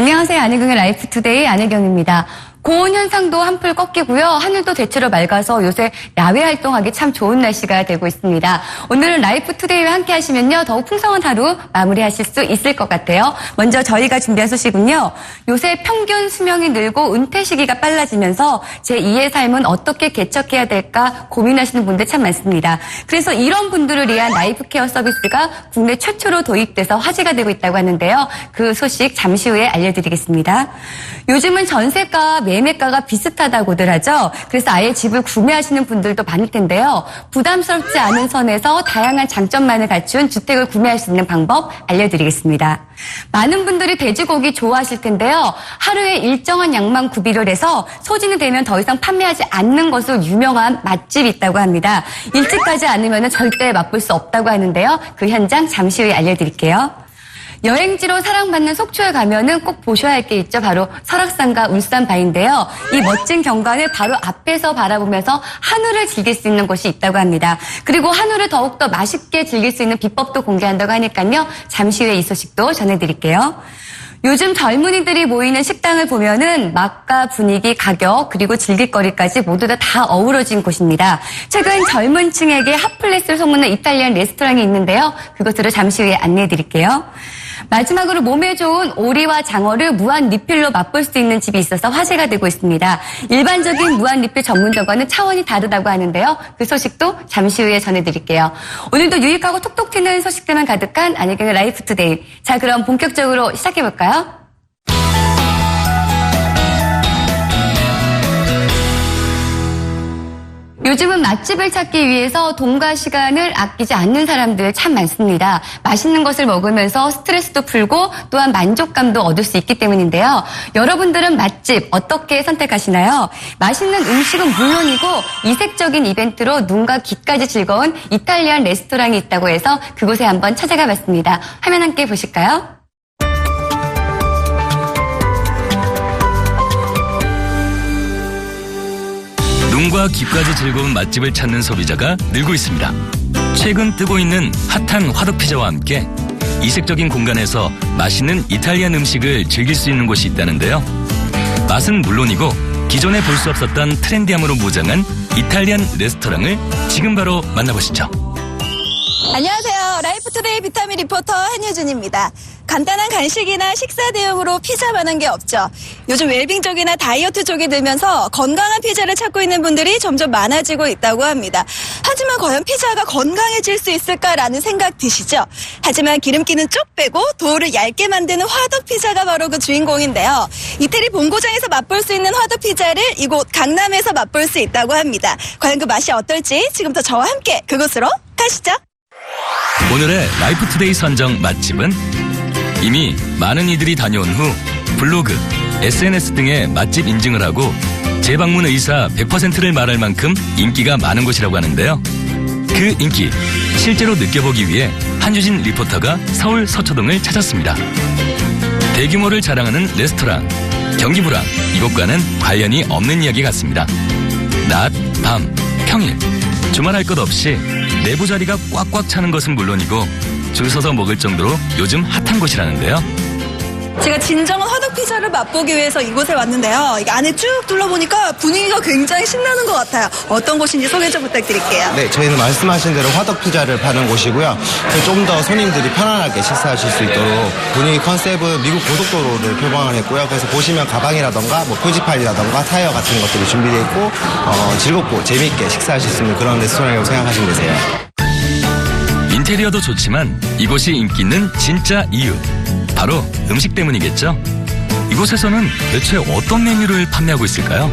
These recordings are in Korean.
안녕하세요. 안혜경의 라이프투데이 안혜경입니다. 고온 현상도 한풀 꺾이고요. 하늘도 대체로 맑아서 요새 야외 활동하기 참 좋은 날씨가 되고 있습니다. 오늘은 라이프투데이와 함께 하시면요. 더욱 풍성한 하루 마무리하실 수 있을 것 같아요. 먼저 저희가 준비한 소식은요. 요새 평균 수명이 늘고 은퇴 시기가 빨라지면서 제2의 삶은 어떻게 개척해야 될까 고민하시는 분들 참 많습니다. 그래서 이런 분들을 위한 라이프케어 서비스가 국내 최초로 도입돼서 화제가 되고 있다고 하는데요. 그 소식 잠시 후에 알려드리겠습니다. 요즘은 전세가 매매가가 비슷하다고들 하죠. 그래서 아예 집을 구매하시는 분들도 많을 텐데요. 부담스럽지 않은 선에서 다양한 장점만을 갖춘 주택을 구매할 수 있는 방법 알려드리겠습니다. 많은 분들이 돼지고기 좋아하실 텐데요. 하루에 일정한 양만 구비를 해서 소진이 되면 더 이상 판매하지 않는 것으로 유명한 맛집이 있다고 합니다. 일찍 가지 않으면 절대 맛볼 수 없다고 하는데요. 그 현장 잠시 후에 알려드릴게요. 여행지로 사랑받는 속초에 가면은 꼭 보셔야 할 게 있죠. 바로 설악산과 울산바위인데요. 이 멋진 경관을 바로 앞에서 바라보면서 한우를 즐길 수 있는 곳이 있다고 합니다. 그리고 한우를 더욱더 맛있게 즐길 수 있는 비법도 공개한다고 하니까요. 잠시 후에 이 소식도 전해드릴게요. 요즘 젊은이들이 모이는 식당을 보면은 맛과 분위기, 가격, 그리고 즐길거리까지 모두 다 어우러진 곳입니다. 최근 젊은 층에게 핫플레스를 소문낸 이탈리안 레스토랑이 있는데요. 그것들을 잠시 후에 안내해드릴게요. 마지막으로 몸에 좋은 오리와 장어를 무한 리필로 맛볼 수 있는 집이 있어서 화제가 되고 있습니다. 일반적인 무한 리필 전문점과는 차원이 다르다고 하는데요. 그 소식도 잠시 후에 전해드릴게요. 오늘도 유익하고 톡톡 튀는 소식들만 가득한 안혜경의 라이프투데이. 자, 그럼 본격적으로 시작해볼까요? 요즘은 맛집을 찾기 위해서 돈과 시간을 아끼지 않는 사람들 참 많습니다. 맛있는 것을 먹으면서 스트레스도 풀고 또한 만족감도 얻을 수 있기 때문인데요. 여러분들은 맛집 어떻게 선택하시나요? 맛있는 음식은 물론이고 이색적인 이벤트로 눈과 귀까지 즐거운 이탈리안 레스토랑이 있다고 해서 그곳에 한번 찾아가 봤습니다. 화면 함께 보실까요? 눈과 귀까지 즐거운 맛집을 찾는 소비자가 늘고 있습니다. 최근 뜨고 있는 핫한 화덕피자와 함께 이색적인 공간에서 맛있는 이탈리안 음식을 즐길 수 있는 곳이 있다는데요. 맛은 물론이고 기존에 볼 수 없었던 트렌디함으로 무장한 이탈리안 레스토랑을 지금 바로 만나보시죠. 안녕하세요. 라이프투데이 비타민 리포터 한유준입니다. 간단한 간식이나 식사 대용으로 피자만한 게 없죠. 요즘 웰빙 쪽이나 다이어트 쪽이 늘면서 건강한 피자를 찾고 있는 분들이 점점 많아지고 있다고 합니다. 하지만 과연 피자가 건강해질 수 있을까라는 생각 드시죠? 하지만 기름기는 쭉 빼고 도우를 얇게 만드는 화덕 피자가 바로 그 주인공인데요. 이태리 본고장에서 맛볼 수 있는 화덕 피자를 이곳 강남에서 맛볼 수 있다고 합니다. 과연 그 맛이 어떨지 지금부터 저와 함께 그곳으로 가시죠. 오늘의 라이프투데이 선정 맛집은 이미 많은 이들이 다녀온 후 블로그, SNS 등의 맛집 인증을 하고 재방문 의사 100%를 말할 만큼 인기가 많은 곳이라고 하는데요. 그 인기 실제로 느껴보기 위해 한유진 리포터가 서울 서초동을 찾았습니다. 대규모를 자랑하는 레스토랑, 경기불황, 이곳과는 관련이 없는 이야기 같습니다. 낮, 밤, 평일, 주말할 것 없이 내부 자리가 꽉꽉 차는 것은 물론이고 줄 서서 먹을 정도로 요즘 핫한 곳이라는데요. 제가 진정한 화덕 피자를 맛보기 위해서 이곳에 왔는데요. 이게 안에 쭉 둘러보니까 분위기가 굉장히 신나는 것 같아요. 어떤 곳인지 소개 좀 부탁드릴게요. 네, 저희는 말씀하신 대로 화덕 피자를 파는 곳이고요. 좀 더 손님들이 편안하게 식사하실 수 있도록 분위기 컨셉은 미국 고속도로를 표방을 했고요. 그래서 보시면 가방이라던가 뭐 표지판이라던가 타이어 같은 것들이 준비되어 있고 즐겁고 재미있게 식사하실 수 있는 그런 레스토랑이라고 생각하시면 되세요. 인테리어도 좋지만 이곳이 인기 있는 진짜 이유, 바로 음식 때문이겠죠. 이곳에서는 대체 어떤 메뉴를 판매하고 있을까요?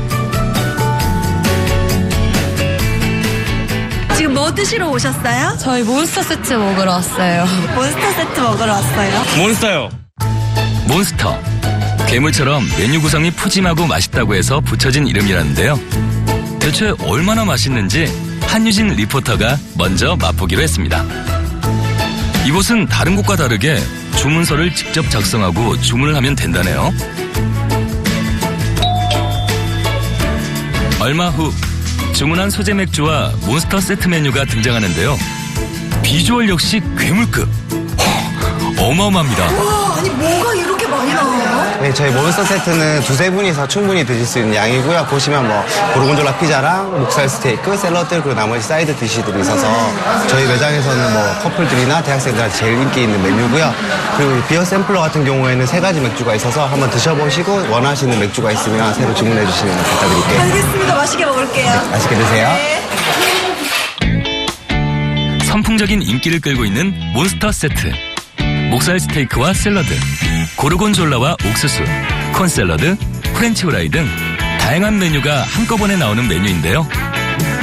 지금 뭐 드시러 오셨어요? 저희 몬스터 세트 먹으러 왔어요. 몬스터 세트 먹으러 왔어요. 몬스터요. 몬스터. 괴물처럼 메뉴 구성이 푸짐하고 맛있다고 해서 붙여진 이름이라는데요. 대체 얼마나 맛있는지 한유진 리포터가 먼저 맛보기로 했습니다. 이곳은 다른 곳과 다르게 주문서를 직접 작성하고 주문을 하면 된다네요. 얼마 후 주문한 소재 맥주와 몬스터 세트 메뉴가 등장하는데요. 비주얼 역시 괴물급. 어마어마합니다. 와, 아니 뭐가 이렇게 많이 나와요? 네, 저희 몬스터 세트는 두세 분이서 충분히 드실 수 있는 양이고요. 보시면 뭐 고르곤졸라 피자랑 목살 스테이크, 샐러드 그리고 나머지 사이드 디시들이 있어서 저희 매장에서는 뭐 커플들이나 대학생들한테 제일 인기 있는 메뉴고요. 그리고 비어 샘플러 같은 경우에는 3가지 맥주가 있어서 한번 드셔보시고 원하시는 맥주가 있으면 새로 주문해 주시면 부탁드릴게요. 알겠습니다. 맛있게 먹을게요. 맛있게 드세요. 선풍적인 인기를 끌고 있는 몬스터 세트. 목살 스테이크와 샐러드, 고르곤졸라와 옥수수, 콘 샐러드, 프렌치 후라이 등 다양한 메뉴가 한꺼번에 나오는 메뉴인데요.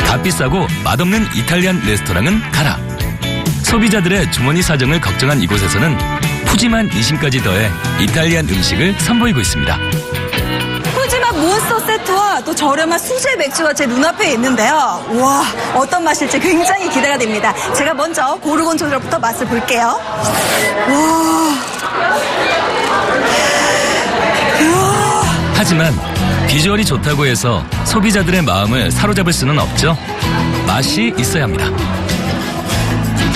값 비싸고 맛없는 이탈리안 레스토랑은 가라. 소비자들의 주머니 사정을 걱정한 이곳에서는 푸짐한 인심까지 더해 이탈리안 음식을 선보이고 있습니다. 푸짐한 몬스터 세트와 또 저렴한 수제 맥주가 제 눈앞에 있는데요. 와, 어떤 맛일지 굉장히 기대가 됩니다. 제가 먼저 고르곤졸라부터 맛을 볼게요. 하지만 비주얼이 좋다고 해서 소비자들의 마음을 사로잡을 수는 없죠. 맛이 있어야 합니다.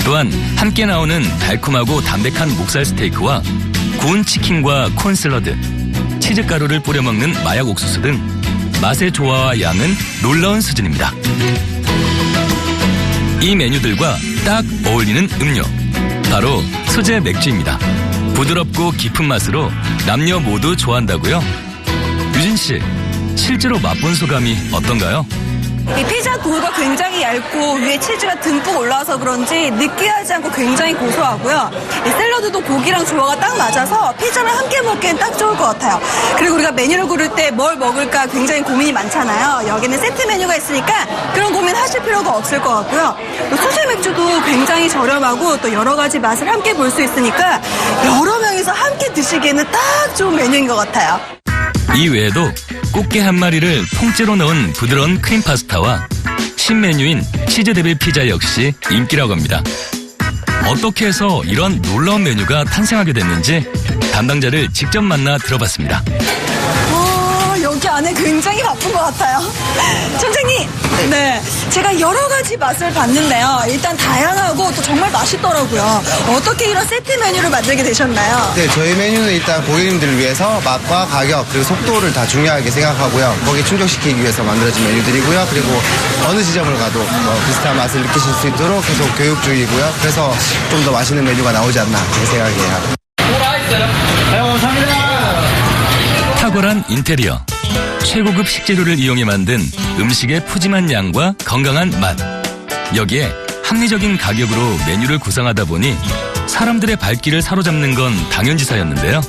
또한 함께 나오는 달콤하고 담백한 목살 스테이크와 구운 치킨과 콘 샐러드, 치즈가루를 뿌려 먹는 마약 옥수수 등 맛의 조화와 양은 놀라운 수준입니다. 이 메뉴들과 딱 어울리는 음료, 바로 수제 맥주입니다. 부드럽고 깊은 맛으로 남녀 모두 좋아한다고요? 유진 씨, 실제로 맛본 소감이 어떤가요? 이 피자 도우가 굉장히 얇고 위에 치즈가 듬뿍 올라와서 그런지 느끼하지 않고 굉장히 고소하고요. 이 샐러드도 고기랑 조화가 딱 맞아서 피자랑 함께 먹기엔 딱 좋을 것 같아요. 그리고 우리가 메뉴를 고를 때 뭘 먹을까 굉장히 고민이 많잖아요. 여기는 세트 메뉴가 있으니까 그런 고민 하실 필요가 없을 것 같고요. 또 수제 맥주도 굉장히 저렴하고 또 여러 가지 맛을 함께 볼 수 있으니까 여러 명이서 함께 드시기에는 딱 좋은 메뉴인 것 같아요. 이 외에도 꽃게 한 마리를 통째로 넣은 부드러운 크림 파스타와 신메뉴인 치즈 데빌 피자 역시 인기라고 합니다. 어떻게 해서 이런 놀라운 메뉴가 탄생하게 됐는지 담당자를 직접 만나 들어봤습니다. 여기 안에 굉장히 바쁜 것 같아요. 선생님, 네, 제가 여러 가지 맛을 봤는데요. 일단 다양하고 또 정말 맛있더라고요. 어떻게 이런 세트 메뉴를 만들게 되셨나요? 네, 저희 메뉴는 일단 고객님들을 위해서 맛과 가격 그리고 속도를 다 중요하게 생각하고요. 거기에 충족시키기 위해서 만들어진 메뉴들이고요. 그리고 어느 지점을 가도 비슷한 맛을 느끼실 수 있도록 계속 교육 중이고요. 그래서 좀 더 맛있는 메뉴가 나오지 않나 그렇게 생각해요. 탁월한 인테리어, 최고급 식재료를 이용해 만든 음식의 푸짐한 양과 건강한 맛. 여기에 합리적인 가격으로 메뉴를 구상하다 보니 사람들의 발길을 사로잡는 건 당연지사였는데요.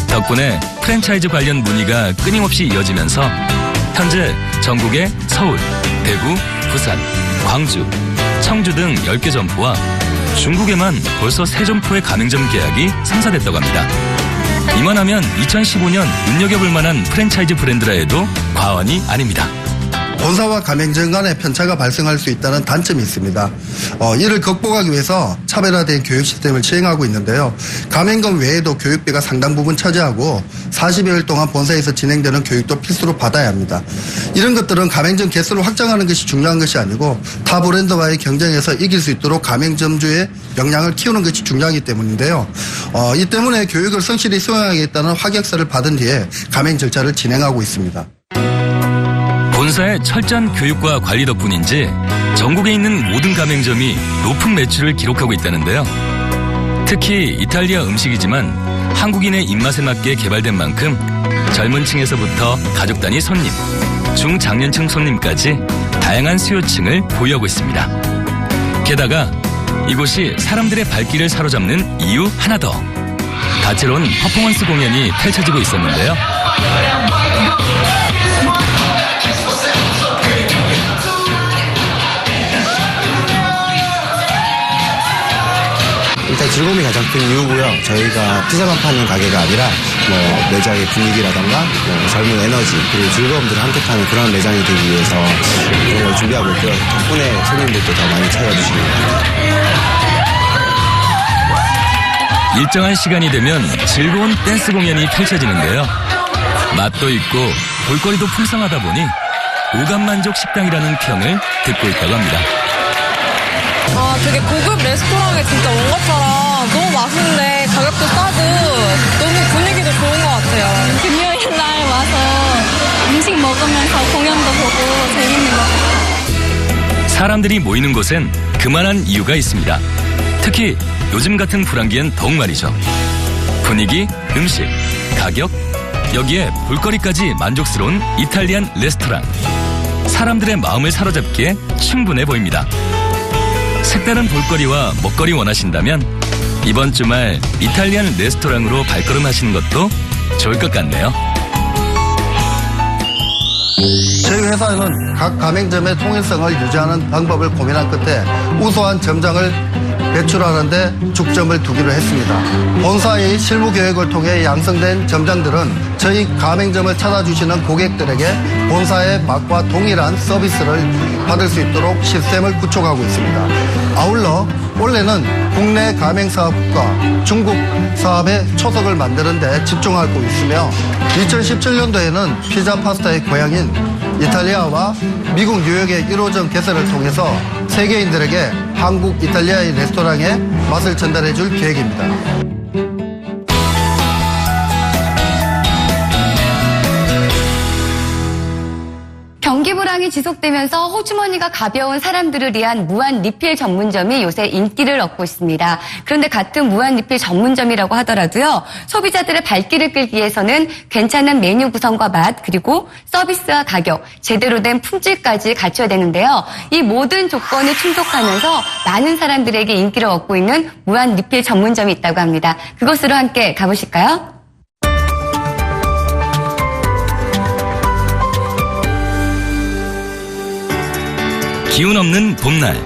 덕분에 프랜차이즈 관련 문의가 끊임없이 이어지면서 현재 전국의 서울, 대구, 부산, 광주, 청주 등 10개 점포와 중국에만 벌써 3점포의 가맹점 계약이 성사됐다고 합니다. 이만하면 2015년 눈여겨볼 만한 프랜차이즈 브랜드라 해도 과언이 아닙니다. 본사와 가맹점 간의 편차가 발생할 수 있다는 단점이 있습니다. 이를 극복하기 위해서 차별화된 교육 시스템을 시행하고 있는데요. 가맹점 외에도 교육비가 상당 부분 차지하고 40여일 동안 본사에서 진행되는 교육도 필수로 받아야 합니다. 이런 것들은 가맹점 개수를 확장하는 것이 중요한 것이 아니고 타 브랜드와의 경쟁에서 이길 수 있도록 가맹점주의 역량을 키우는 것이 중요하기 때문인데요. 이 때문에 교육을 성실히 수행하겠다는 확약서를 받은 뒤에 가맹 절차를 진행하고 있습니다. 본사의 철저한 교육과 관리 덕분인지 전국에 있는 모든 가맹점이 높은 매출을 기록하고 있다는데요. 특히 이탈리아 음식이지만 한국인의 입맛에 맞게 개발된 만큼 젊은 층에서부터 가족 단위 손님, 중장년층 손님까지 다양한 수요층을 보유하고 있습니다. 게다가 이곳이 사람들의 발길을 사로잡는 이유 하나 더. 다채로운 퍼포먼스 공연이 펼쳐지고 있었는데요. 일단 즐거움이 가장 큰 이유고요. 저희가 피자만 파는 가게가 아니라 매장의 분위기라던가 젊은 에너지 그리고 즐거움들을 함께 파는 그런 매장이 되기 위해서 그런 걸 준비하고 있고요. 덕분에 손님들도 더 많이 찾아주시는 것 같아요. 일정한 시간이 되면 즐거운 댄스 공연이 펼쳐지는데요. 맛도 있고 볼거리도 풍성하다 보니 오감만족 식당이라는 평을 듣고 있다고 합니다. 되게 고급 레스토랑에 진짜 온 것처럼 너무 맛있는데 가격도 싸고 너무 분위기도 좋은 것 같아요. 먹으면서 공연도 보고 재밌는 것 같아요. 사람들이 모이는 곳엔 그만한 이유가 있습니다. 특히 요즘 같은 불황기엔 더욱 말이죠. 분위기, 음식, 가격, 여기에 볼거리까지 만족스러운 이탈리안 레스토랑. 사람들의 마음을 사로잡기에 충분해 보입니다. 색다른 볼거리와 먹거리 원하신다면 이번 주말 이탈리안 레스토랑으로 발걸음하시는 것도 좋을 것 같네요. 저희 회사에는 각 가맹점의 통일성을 유지하는 방법을 고민한 끝에 우수한 점장을 배출하는데 중점을 두기로 했습니다. 본사의 실무 교육을 통해 양성된 점장들은 저희 가맹점을 찾아주시는 고객들에게 본사의 맛과 동일한 서비스를 받을 수 있도록 시스템을 구축하고 있습니다. 아울러 올해는 국내 가맹사업과 중국 사업의 초석을 만드는 데 집중하고 있으며 2017년도에는 피자 파스타의 고향인 이탈리아와 미국 뉴욕의 1호점 개설을 통해서 세계인들에게 한국 이탈리아의 레스토랑의 맛을 전달해 줄 계획입니다. 경기 불황이 지속되면서 호주머니가 가벼운 사람들을 위한 무한 리필 전문점이 요새 인기를 얻고 있습니다. 그런데 같은 무한 리필 전문점이라고 하더라도요. 소비자들의 발길을 끌기 위해서는 괜찮은 메뉴 구성과 맛 그리고 서비스와 가격, 제대로 된 품질까지 갖춰야 되는데요. 이 모든 조건을 충족하면서 많은 사람들에게 인기를 얻고 있는 무한 리필 전문점이 있다고 합니다. 그곳으로 함께 가보실까요? 기운 없는 봄날,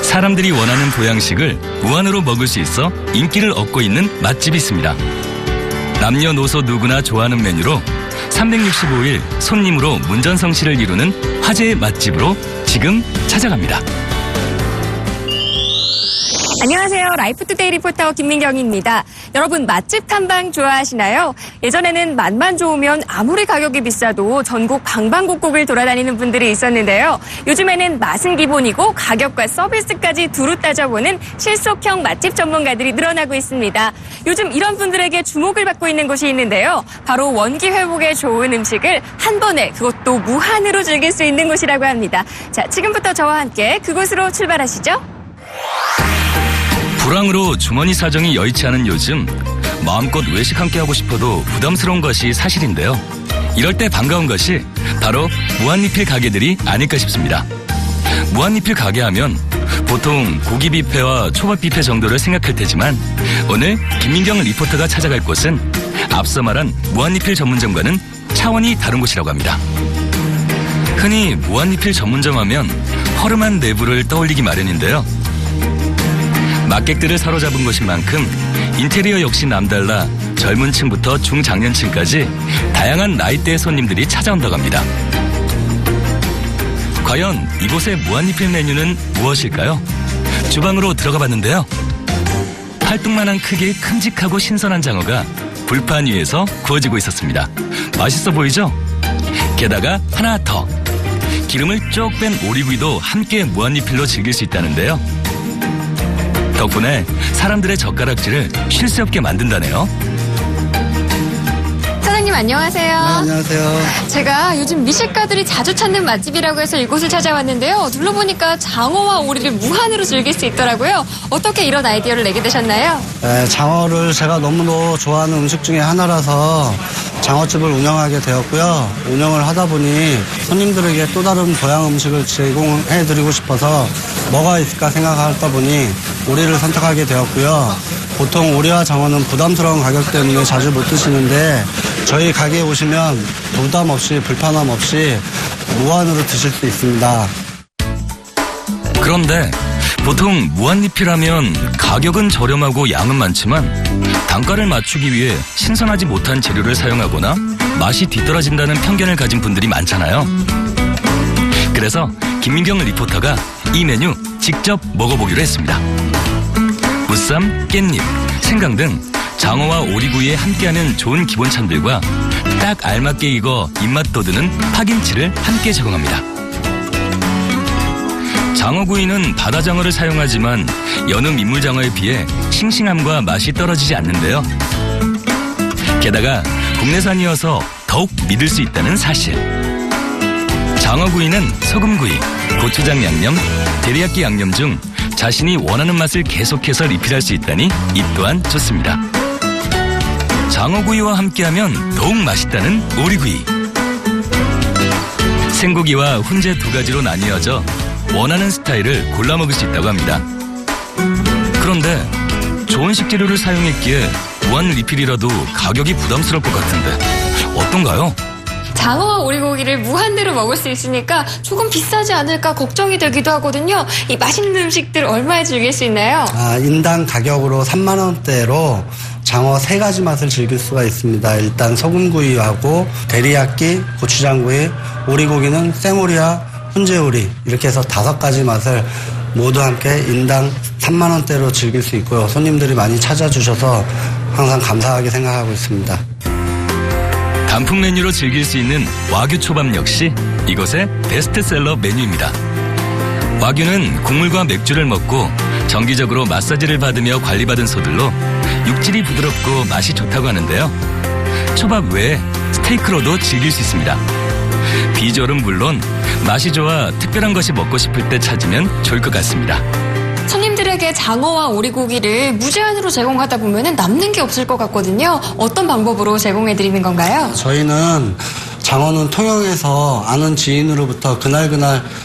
사람들이 원하는 보양식을 무한으로 먹을 수 있어 인기를 얻고 있는 맛집이 있습니다. 남녀노소 누구나 좋아하는 메뉴로 365일 손님으로 문전성시를 이루는 화제의 맛집으로 지금 찾아갑니다. 안녕하세요. 라이프투데이 리포터 김민경입니다. 여러분 맛집 탐방 좋아하시나요? 예전에는 맛만 좋으면 아무리 가격이 비싸도 전국 방방곡곡을 돌아다니는 분들이 있었는데요. 요즘에는 맛은 기본이고 가격과 서비스까지 두루 따져보는 실속형 맛집 전문가들이 늘어나고 있습니다. 요즘 이런 분들에게 주목을 받고 있는 곳이 있는데요. 바로 원기 회복에 좋은 음식을 한 번에 그것도 무한으로 즐길 수 있는 곳이라고 합니다. 자, 지금부터 저와 함께 그곳으로 출발하시죠. 불황으로 주머니 사정이 여의치 않은 요즘 마음껏 외식 함께 하고 싶어도 부담스러운 것이 사실인데요. 이럴 때 반가운 것이 바로 무한리필 가게들이 아닐까 싶습니다. 무한리필 가게 하면 보통 고기 뷔페와 초밥 뷔페 정도를 생각할 테지만 오늘 김민경 리포터가 찾아갈 곳은 앞서 말한 무한리필 전문점과는 차원이 다른 곳이라고 합니다. 흔히 무한리필 전문점 하면 허름한 내부를 떠올리기 마련인데요. 맛객들을 사로잡은 것인 만큼 인테리어 역시 남달라 젊은 층부터 중장년층까지 다양한 나이대의 손님들이 찾아온다고 합니다. 과연 이곳의 무한리필 메뉴는 무엇일까요? 주방으로 들어가 봤는데요. 팔뚝만한 크기의 큼직하고 신선한 장어가 불판 위에서 구워지고 있었습니다. 맛있어 보이죠? 게다가 하나 더, 기름을 쭉 뺀 오리구이도 함께 무한리필로 즐길 수 있다는데요. 덕분에 사람들의 젓가락질을 쉴 새 없게 만든다네요. 사장님 안녕하세요. 안녕하세요. 제가 요즘 미식가들이 자주 찾는 맛집이라고 해서 이곳을 찾아왔는데요. 둘러보니까 장어와 오리를 무한으로 즐길 수 있더라고요. 어떻게 이런 아이디어를 내게 되셨나요? 네, 장어를 제가 너무도 좋아하는 음식 중에 하나라서 장어집을 운영하게 되었고요. 운영을 하다 보니 손님들에게 또 다른 보양 음식을 제공해드리고 싶어서 뭐가 있을까 생각하다 보니 오리를 선택하게 되었고요. 보통 오리와 장어는 부담스러운 가격 때문에 자주 못 드시는데 저희 가게에 오시면 부담 없이 불편함 없이 무한으로 드실 수 있습니다. 그런데 보통 무한리필하면 가격은 저렴하고 양은 많지만 단가를 맞추기 위해 신선하지 못한 재료를 사용하거나 맛이 뒤떨어진다는 편견을 가진 분들이 많잖아요. 그래서 김민경 리포터가 이 메뉴 직접 먹어보기로 했습니다. 무쌈, 깻잎, 생강 등 장어와 오리구이에 함께하는 좋은 기본찬들과 딱 알맞게 익어 입맛 돋우는 파김치를 함께 제공합니다. 장어구이는 바다장어를 사용하지만 여느 민물장어에 비해 싱싱함과 맛이 떨어지지 않는데요. 게다가 국내산이어서 더욱 믿을 수 있다는 사실. 장어구이는 소금구이, 고추장 양념, 데리야끼 양념 중 자신이 원하는 맛을 계속해서 리필할 수 있다니 이 또한 좋습니다. 장어구이와 함께하면 더욱 맛있다는 오리구이. 생고기와 훈제 두 가지로 나뉘어져 원하는 스타일을 골라 먹을 수 있다고 합니다. 그런데 좋은 식재료를 사용했기에 무한 리필이라도 가격이 부담스러울 것 같은데 어떤가요? 장어와 오리고기를 무한대로 먹을 수 있으니까 조금 비싸지 않을까 걱정이 되기도 하거든요. 이 맛있는 음식들 얼마에 즐길 수 있나요? 인당 가격으로 3만 원대로 장어 3가지 맛을 즐길 수가 있습니다. 일단 소금구이하고 데리야끼, 고추장구이, 오리고기는 생오리와 훈제오리 이렇게 해서 5가지 맛을 모두 함께 인당 3만 원대로 즐길 수 있고요. 손님들이 많이 찾아주셔서 항상 감사하게 생각하고 있습니다. 단품 메뉴로 즐길 수 있는 와규 초밥 역시 이곳의 베스트셀러 메뉴입니다. 와규는 국물과 맥주를 먹고 정기적으로 마사지를 받으며 관리받은 소들로 육질이 부드럽고 맛이 좋다고 하는데요. 초밥 외에 스테이크로도 즐길 수 있습니다. 비주얼은 물론 맛이 좋아 특별한 것이 먹고 싶을 때 찾으면 좋을 것 같습니다. 손님들에게 장어와 오리고기를 무제한으로 제공하다 보면 남는 게 없을 것 같거든요. 어떤 방법으로 제공해드리는 건가요? 저희는 장어는 통영에서 아는 지인으로부터 그날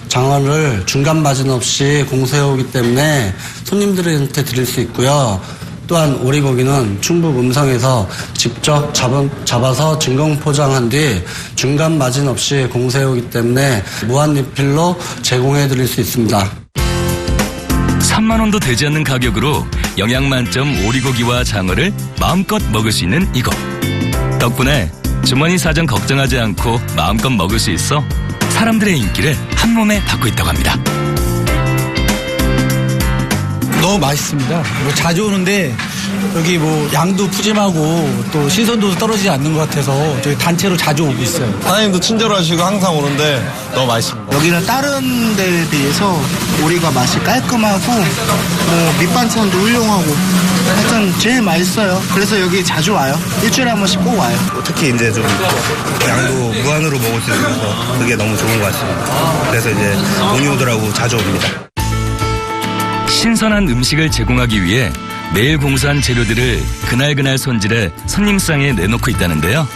장어를 중간 마진 없이 공수해오기 때문에 손님들한테 드릴 수 있고요. 또한 오리고기는 충북 음성에서 직접 잡아서 진공 포장한 뒤 중간 마진 없이 공수해오기 때문에 무한 리필로 제공해드릴 수 있습니다. 3만 원도 되지 않는 가격으로 영양 만점 오리고기와 장어를 마음껏 먹을 수 있는 이곳. 덕분에 주머니 사정 걱정하지 않고 마음껏 먹을 수 있어 사람들의 인기를 한 몸에 받고 있다고 합니다. 너무 맛있습니다. 자주 오는데 여기 양도 푸짐하고 또 신선도도 떨어지지 않는 것 같아서 저희 단체로 자주 오고 있어요. 사장님도 친절하시고 항상 오는데 너무 맛있습니다. 여기는 다른 데에 비해서 오리가 맛이 깔끔하고 밑반찬도 훌륭하고 하여튼 제일 맛있어요. 그래서 여기 자주 와요. 일주일에 한 번씩 꼭 와요. 특히 이제 좀 양도 무한으로 먹을 수 있어서 그게 너무 좋은 것 같습니다. 그래서 이제 동료들하고 자주 옵니다. 신선한 음식을 제공하기 위해 매일 공수한 재료들을 그날 손질해 손님상에 내놓고 있다는데요.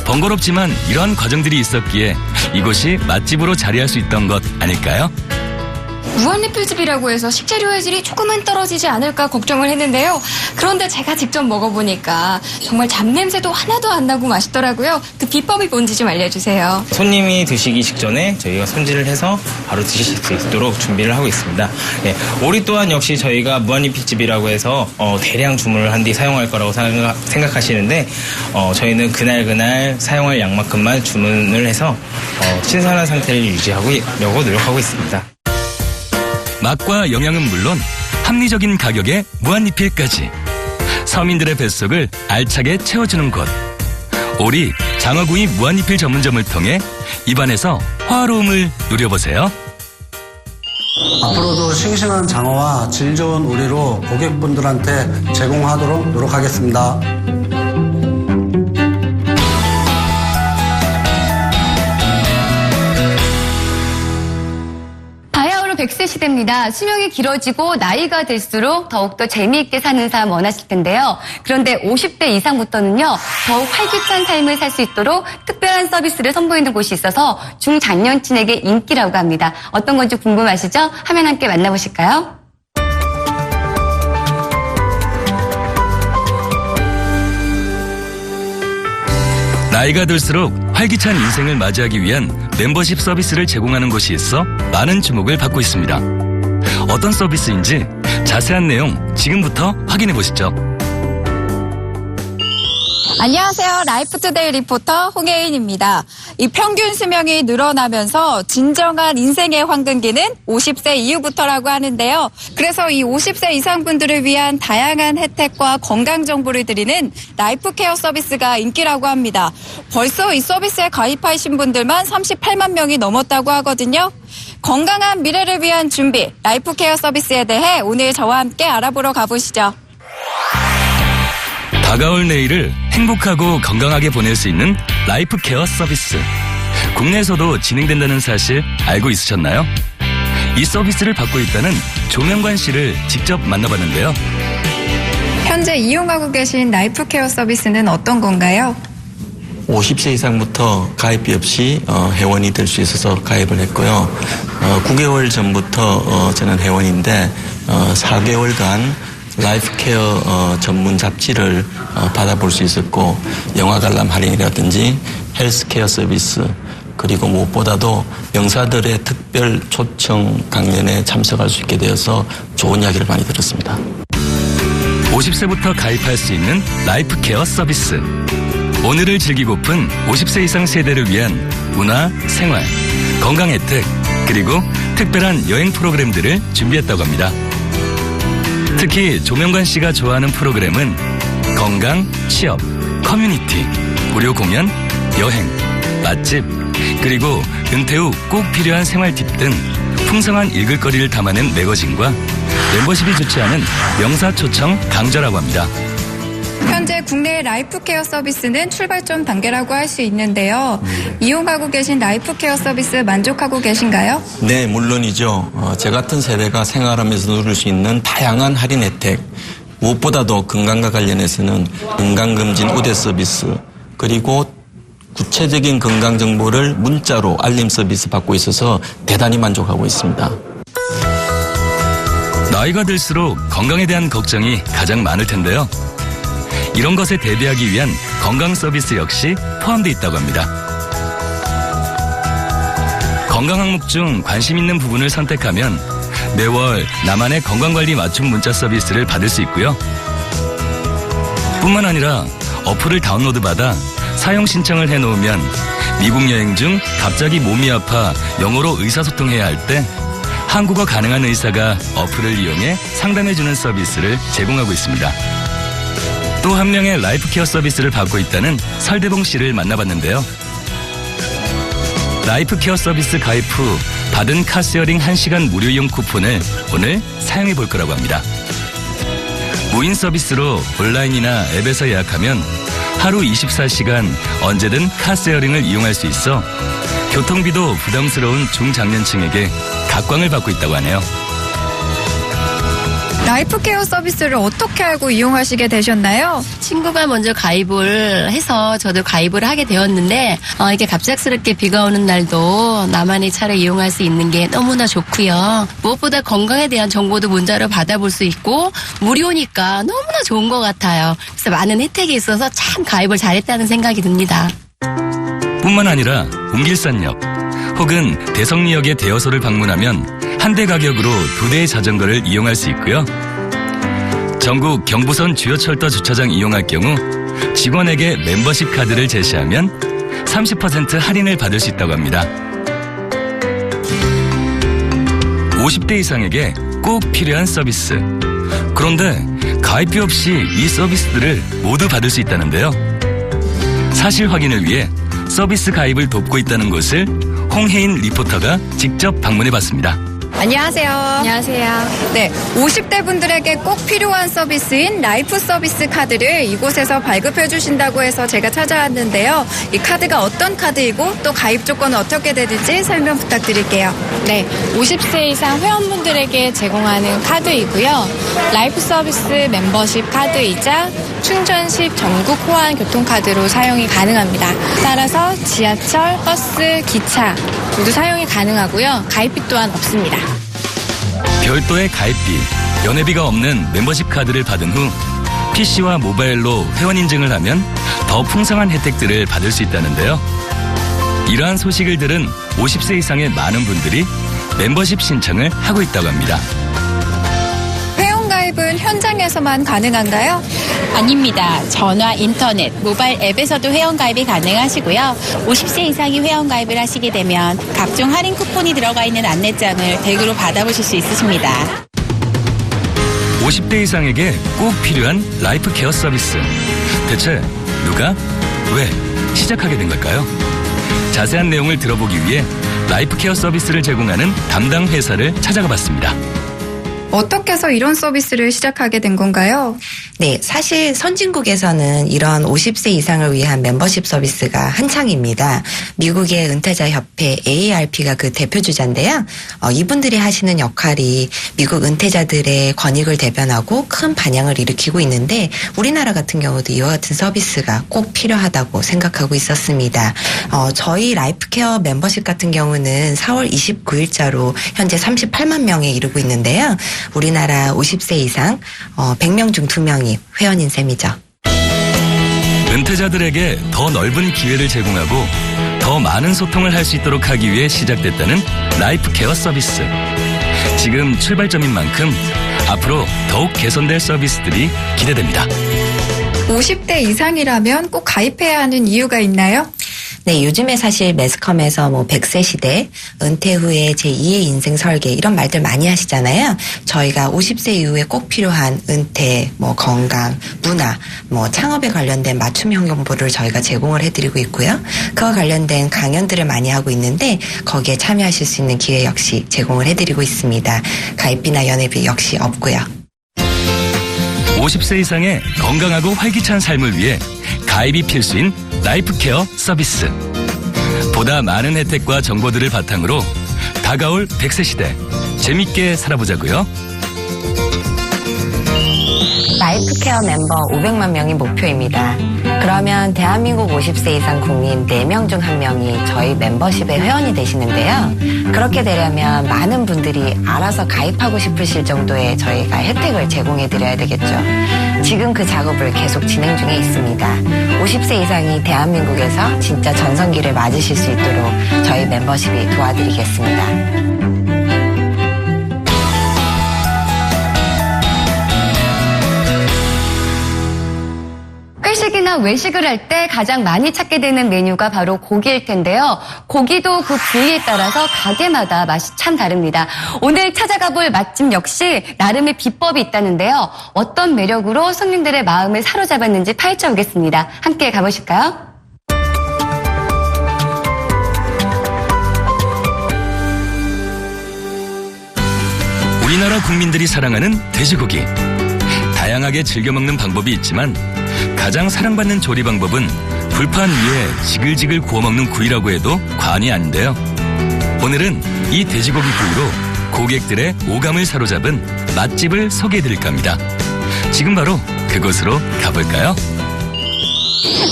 번거롭지만 이러한 과정들이 있었기에 이곳이 맛집으로 자리할 수 있던 것 아닐까요? 무한리필집이라고 해서 식재료의 질이 조금은 떨어지지 않을까 걱정을 했는데요. 그런데 제가 직접 먹어보니까 정말 잡냄새도 하나도 안 나고 맛있더라고요. 그 비법이 뭔지 좀 알려주세요. 손님이 드시기 직전에 저희가 손질을 해서 바로 드실 수 있도록 준비를 하고 있습니다. 네, 오리 또한 역시 저희가 무한리필집이라고 해서 대량 주문을 한 뒤 사용할 거라고 생각하시는데 저희는 그날 사용할 양만큼만 주문을 해서 신선한 상태를 유지하려고 노력하고 있습니다. 맛과 영양은 물론 합리적인 가격에 무한리필까지 서민들의 뱃속을 알차게 채워주는 곳. 오리, 장어구이 무한리필 전문점을 통해 입안에서 화로움을 누려보세요. 앞으로도 싱싱한 장어와 질 좋은 오리로 고객분들한테 제공하도록 노력하겠습니다. 바야흐로 100세 시대입니다. 수명이 길어지고 나이가 들수록 더욱더 재미있게 사는 삶 원하실 텐데요. 그런데 50대 이상부터는요. 더욱 활기찬 삶을 살 수 있도록 특별한 서비스를 선보이는 곳이 있어서 중장년층에게 인기라고 합니다. 어떤 건지 궁금하시죠? 화면 함께 만나보실까요? 나이가 들수록 활기찬 인생을 맞이하기 위한 멤버십 서비스를 제공하는 곳이 있어 많은 주목을 받고 있습니다. 어떤 서비스인지 자세한 내용 지금부터 확인해 보시죠. 안녕하세요. 라이프투데이 리포터 홍혜인입니다. 이 평균 수명이 늘어나면서 진정한 인생의 황금기는 50세 이후부터라고 하는데요. 그래서 이 50세 이상 분들을 위한 다양한 혜택과 건강 정보를 드리는 라이프 케어 서비스가 인기라고 합니다. 벌써 이 서비스에 가입하신 분들만 38만 명이 넘었다고 하거든요. 건강한 미래를 위한 준비, 라이프 케어 서비스에 대해 오늘 저와 함께 알아보러 가보시죠. 다가올 내일을 행복하고 건강하게 보낼 수 있는 라이프 케어 서비스. 국내에서도 진행된다는 사실 알고 있으셨나요? 이 서비스를 받고 있다는 조명관 씨를 직접 만나봤는데요. 현재 이용하고 계신 라이프 케어 서비스는 어떤 건가요? 50세 이상부터 가입비 없이 회원이 될 수 있어서 가입을 했고요. 9개월 전부터 저는 회원인데 4개월간 라이프 케어 전문 잡지를 받아볼 수 있었고 영화 관람 할인이라든지 헬스케어 서비스 그리고 무엇보다도 명사들의 특별 초청 강연에 참석할 수 있게 되어서 좋은 이야기를 많이 들었습니다. 50세부터 가입할 수 있는 라이프 케어 서비스. 오늘을 즐기고픈 50세 이상 세대를 위한 문화, 생활, 건강 혜택, 그리고 특별한 여행 프로그램들을 준비했다고 합니다. 특히 조명관 씨가 좋아하는 프로그램은 건강, 취업, 커뮤니티, 무료 공연, 여행, 맛집, 그리고 은퇴 후 꼭 필요한 생활 팁 등 풍성한 읽을거리를 담아낸 매거진과 멤버십이 좋지 않은 명사 초청 강좌라고 합니다. 현재 국내 라이프 케어 서비스는 출발점 단계라고 할 수 있는데요. 이용하고 계신 라이프 케어 서비스 만족하고 계신가요? 네, 물론이죠. 제 같은 세대가 생활하면서 누릴 수 있는 다양한 할인 혜택, 무엇보다도 건강과 관련해서는 건강검진 우대 서비스, 그리고 구체적인 건강 정보를 문자로 알림 서비스 받고 있어서 대단히 만족하고 있습니다. 나이가 들수록 건강에 대한 걱정이 가장 많을 텐데요. 이런 것에 대비하기 위한 건강 서비스 역시 포함되어 있다고 합니다. 건강 항목 중 관심 있는 부분을 선택하면 매월 나만의 건강관리 맞춤 문자 서비스를 받을 수 있고요. 뿐만 아니라 어플을 다운로드 받아 사용 신청을 해놓으면 미국 여행 중 갑자기 몸이 아파 영어로 의사소통해야 할 때 한국어 가능한 의사가 어플을 이용해 상담해주는 서비스를 제공하고 있습니다. 또 한 명의 라이프 케어 서비스를 받고 있다는 설대봉 씨를 만나봤는데요. 라이프 케어 서비스 가입 후 받은 카쉐어링 1시간 무료 이용 쿠폰을 오늘 사용해 볼 거라고 합니다. 무인 서비스로 온라인이나 앱에서 예약하면 하루 24시간 언제든 카쉐어링을 이용할 수 있어 교통비도 부담스러운 중장년층에게 각광을 받고 있다고 하네요. 라이프 케어 서비스를 어떻게 알고 이용하시게 되셨나요? 친구가 먼저 가입을 해서 저도 가입을 하게 되었는데 이게 갑작스럽게 비가 오는 날도 나만의 차를 이용할 수 있는 게 너무나 좋고요. 무엇보다 건강에 대한 정보도 문자로 받아볼 수 있고 무료니까 너무나 좋은 것 같아요. 그래서 많은 혜택이 있어서 참 가입을 잘했다는 생각이 듭니다. 뿐만 아니라 웅길산역 혹은 대성리역의 대여소를 방문하면 한 대 가격으로 2대의 자전거를 이용할 수 있고요. 전국 경부선 주요 철도 주차장 이용할 경우 직원에게 멤버십 카드를 제시하면 30% 할인을 받을 수 있다고 합니다. 50대 이상에게 꼭 필요한 서비스. 그런데 가입비 없이 이 서비스들을 모두 받을 수 있다는데요. 사실 확인을 위해 서비스 가입을 돕고 있다는 곳을 홍혜인 리포터가 직접 방문해봤습니다. 안녕하세요. 안녕하세요. 네, 50대 분들에게 꼭 필요한 서비스인 라이프 서비스 카드를 이곳에서 발급해 주신다고 해서 제가 찾아왔는데요. 이 카드가 어떤 카드이고 또 가입 조건은 어떻게 되는지 설명 부탁드릴게요. 네, 50세 이상 회원분들에게 제공하는 카드이고요. 라이프 서비스 멤버십 카드이자 충전 시 전국 호환 교통카드로 사용이 가능합니다. 따라서 지하철, 버스, 기차 모두 사용이 가능하고요. 가입비 또한 없습니다. 별도의 가입비, 연회비가 없는 멤버십 카드를 받은 후 PC와 모바일로 회원 인증을 하면 더 풍성한 혜택들을 받을 수 있다는데요. 이러한 소식을 들은 50세 이상의 많은 분들이 멤버십 신청을 하고 있다고 합니다. 회원 가입은 현장에서만 가능한가요? 아닙니다. 전화, 인터넷, 모바일 앱에서도 회원가입이 가능하시고요. 50세 이상이 회원가입을 하시게 되면 각종 할인 쿠폰이 들어가 있는 안내장을 댁으로 받아보실 수 있으십니다. 50대 이상에게 꼭 필요한 라이프 케어 서비스. 대체 누가, 왜 시작하게 된 걸까요? 자세한 내용을 들어보기 위해 라이프 케어 서비스를 제공하는 담당 회사를 찾아가 봤습니다. 어떻게 해서 이런 서비스를 시작하게 된 건가요? 네, 사실 선진국에서는 이런 50세 이상을 위한 멤버십 서비스가 한창입니다. 미국의 은퇴자 협회 AARP가 그 대표주자인데요. 이분들이 하시는 역할이 미국 은퇴자들의 권익을 대변하고 큰 반향을 일으키고 있는데 우리나라 같은 경우도 이와 같은 서비스가 꼭 필요하다고 생각하고 있었습니다. 저희 라이프케어 멤버십 같은 경우는 4월 29일자로 현재 38만 명에 이르고 있는데요. 우리나라 50세 이상 100명 중 2명이 회원인 셈이죠. 은퇴자들에게 더 넓은 기회를 제공하고 더 많은 소통을 할 수 있도록 하기 위해 시작됐다는 라이프케어 서비스. 지금 출발점인 만큼 앞으로 더욱 개선될 서비스들이 기대됩니다. 50대 이상이라면 꼭 가입해야 하는 이유가 있나요? 네, 요즘에 사실 매스컴에서 100세 시대, 은퇴 후에 제2의 인생 설계 이런 말들 많이 하시잖아요. 저희가 50세 이후에 꼭 필요한 은퇴, 건강, 문화, 창업에 관련된 맞춤형 정보를 저희가 제공을 해드리고 있고요. 그와 관련된 강연들을 많이 하고 있는데 거기에 참여하실 수 있는 기회 역시 제공을 해드리고 있습니다. 가입비나 연회비 역시 없고요. 50세 이상의 건강하고 활기찬 삶을 위해 가입이 필수인 라이프케어 서비스. 보다 많은 혜택과 정보들을 바탕으로 다가올 100세 시대 재밌게 살아보자고요. 라이프케어 멤버 500만 명이 목표입니다. 그러면 대한민국 50세 이상 국민 4명 중 1명이 저희 멤버십의 회원이 되시는데요. 그렇게 되려면 많은 분들이 알아서 가입하고 싶으실 정도의 저희가 혜택을 제공해드려야 되겠죠. 지금 그 작업을 계속 진행 중에 있습니다. 50세 이상이 대한민국에서 진짜 전성기를 맞으실 수 있도록 저희 멤버십이 도와드리겠습니다. 회식이나 외식을 할 때 가장 많이 찾게 되는 메뉴가 바로 고기일 텐데요. 고기도 그 부위에 따라서 가게마다 맛이 참 다릅니다. 오늘 찾아가 볼 맛집 역시 나름의 비법이 있다는데요. 어떤 매력으로 손님들의 마음을 사로잡았는지 파헤쳐 보겠습니다. 함께 가보실까요? 우리나라 국민들이 사랑하는 돼지고기. 다양하게 즐겨 먹는 방법이 있지만 가장 사랑받는 조리 방법은 불판 위에 지글지글 구워 먹는 구이라고 해도 과언이 아닌데요. 오늘은 이 돼지고기 구이로 고객들의 오감을 사로잡은 맛집을 소개해드릴까 합니다. 지금 바로 그곳으로 가볼까요?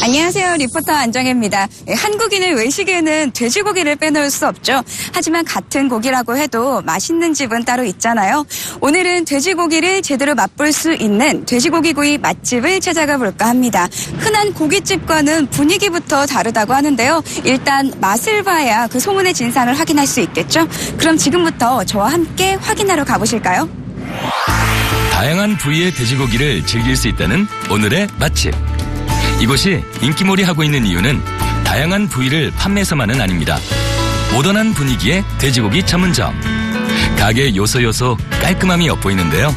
안녕하세요. 리포터 안정혜입니다. 한국인의 외식에는 돼지고기를 빼놓을 수 없죠. 하지만 같은 고기라고 해도 맛있는 집은 따로 있잖아요. 오늘은 돼지고기를 제대로 맛볼 수 있는 돼지고기구이 맛집을 찾아가 볼까 합니다. 흔한 고깃집과는 분위기부터 다르다고 하는데요. 일단 맛을 봐야 그 소문의 진상을 확인할 수 있겠죠. 그럼 지금부터 저와 함께 확인하러 가보실까요? 다양한 부위의 돼지고기를 즐길 수 있다는 오늘의 맛집. 이곳이 인기몰이 하고 있는 이유는 다양한 부위를 판매해서만은 아닙니다. 모던한 분위기의 돼지고기 전문점. 가게 요소요소 깔끔함이 엿보이는데요.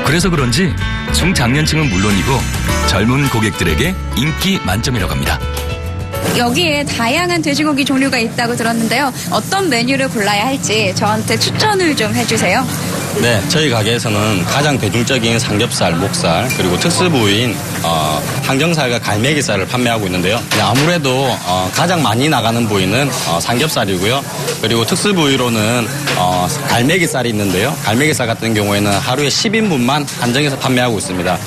그래서 그런지 중장년층은 물론이고 젊은 고객들에게 인기 만점이라고 합니다. 여기에 다양한 돼지고기 종류가 있다고 들었는데요. 어떤 메뉴를 골라야 할지 저한테 추천을 좀 해주세요. 네, 저희 가게에서는 가장 대중적인 삼겹살, 목살, 그리고 특수 부위인 항정살과 갈매기살을 판매하고 있는데요. 아무래도 가장 많이 나가는 부위는 삼겹살이고요. 그리고 특수 부위로는 갈매기살이 있는데요. 갈매기살 같은 경우에는 하루에 10인분만 한정해서 판매하고 있습니다.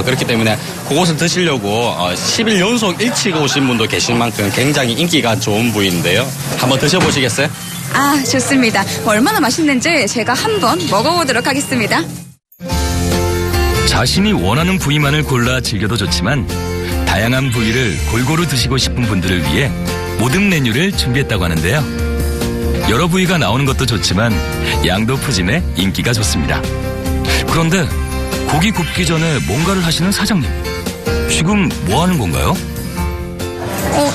그렇기 때문에 그곳을 드시려고 10일 연속 일찍 오신 분도 계실 만큼 굉장히 인기가 좋은 부위인데요. 한번 드셔보시겠어요? 아, 좋습니다. 얼마나 맛있는지 제가 한번 먹어보도록 하겠습니다. 자신이 원하는 부위만을 골라 즐겨도 좋지만 다양한 부위를 골고루 드시고 싶은 분들을 위해 모든 메뉴를 준비했다고 하는데요. 여러 부위가 나오는 것도 좋지만 양도 푸짐해 인기가 좋습니다. 그런데 고기 굽기 전에 뭔가를 하시는 사장님. 지금 뭐 하는 건가요?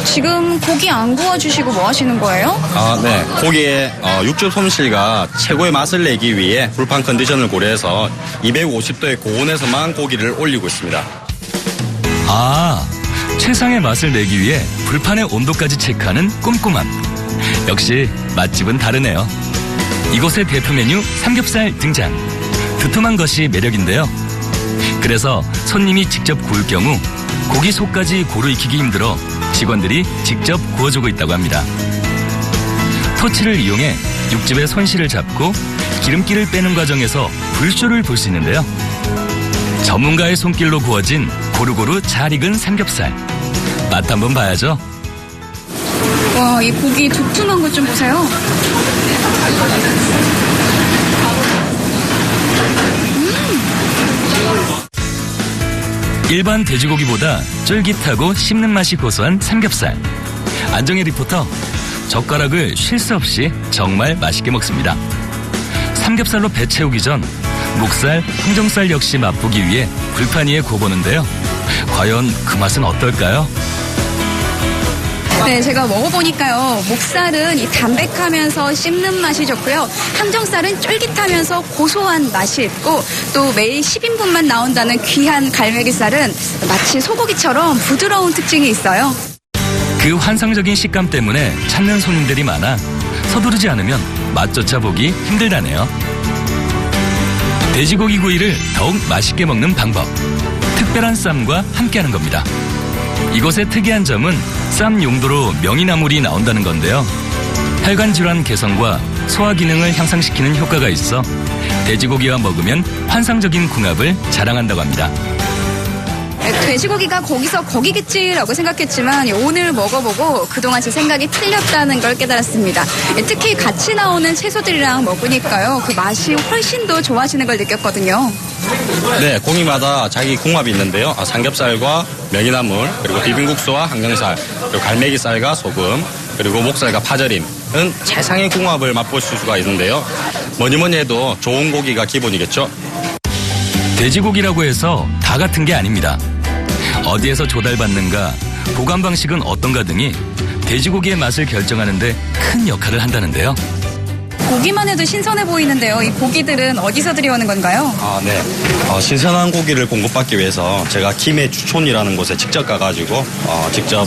지금 고기 안 구워주시고 뭐 하시는 거예요? 네. 고기의 육즙 솜씨가 최고의 맛을 내기 위해 불판 컨디션을 고려해서 250도의 고온에서만 고기를 올리고 있습니다. 최상의 맛을 내기 위해 불판의 온도까지 체크하는 꼼꼼함. 역시 맛집은 다르네요. 이곳의 대표 메뉴 삼겹살 등장. 두툼한 것이 매력인데요. 그래서 손님이 직접 구울 경우 고기 속까지 고루 익히기 힘들어 직원들이 직접 구워주고 있다고 합니다. 토치를 이용해 육즙의 손실을 잡고 기름기를 빼는 과정에서 불쇼를 볼 수 있는데요. 전문가의 손길로 구워진 고루고루 잘 익은 삼겹살. 맛 한번 봐야죠. 와, 이 고기 두툼한 것 좀 보세요. 일반 돼지고기보다 쫄깃하고 씹는 맛이 고소한 삼겹살. 안정혜 리포터, 젓가락을 쉴 새 없이 정말 맛있게 먹습니다. 삼겹살로 배 채우기 전 목살, 항정살 역시 맛보기 위해 불판 위에 구워보는데요. 과연 그 맛은 어떨까요? 네, 제가 먹어보니까요. 목살은 이 담백하면서 씹는 맛이 좋고요. 항정살은 쫄깃하면서 고소한 맛이 있고 또 매일 10인분만 나온다는 귀한 갈매기살은 마치 소고기처럼 부드러운 특징이 있어요. 그 환상적인 식감 때문에 찾는 손님들이 많아 서두르지 않으면 맛조차 보기 힘들다네요. 돼지고기 구이를 더욱 맛있게 먹는 방법. 특별한 쌈과 함께하는 겁니다. 이곳의 특이한 점은 쌈 용도로 명이나물이 나온다는 건데요. 혈관 질환 개선과 소화 기능을 향상시키는 효과가 있어 돼지고기와 먹으면 환상적인 궁합을 자랑한다고 합니다. 돼지고기가 거기서 거기겠지라고 생각했지만 오늘 먹어보고 그동안 제 생각이 틀렸다는 걸 깨달았습니다. 특히 같이 나오는 채소들이랑 먹으니까요. 그 맛이 훨씬 더 좋아지는 걸 느꼈거든요. 네, 고기마다 자기 궁합이 있는데요. 삼겹살과 명이나물, 그리고 비빔국수와 항정살, 그리고 갈매기살과 소금, 그리고 목살과 파절임은 최상의 궁합을 맛보실 수가 있는데요. 뭐니 해도 좋은 고기가 기본이겠죠. 돼지고기라고 해서 다 같은 게 아닙니다. 어디에서 조달받는가, 보관 방식은 어떤가 등이 돼지고기의 맛을 결정하는데 큰 역할을 한다는데요. 고기만 해도 신선해 보이는데요. 이 고기들은 어디서 들여오는 건가요? 네. 신선한 고기를 공급받기 위해서 제가 김해 주촌이라는 곳에 직접 가가지고 직접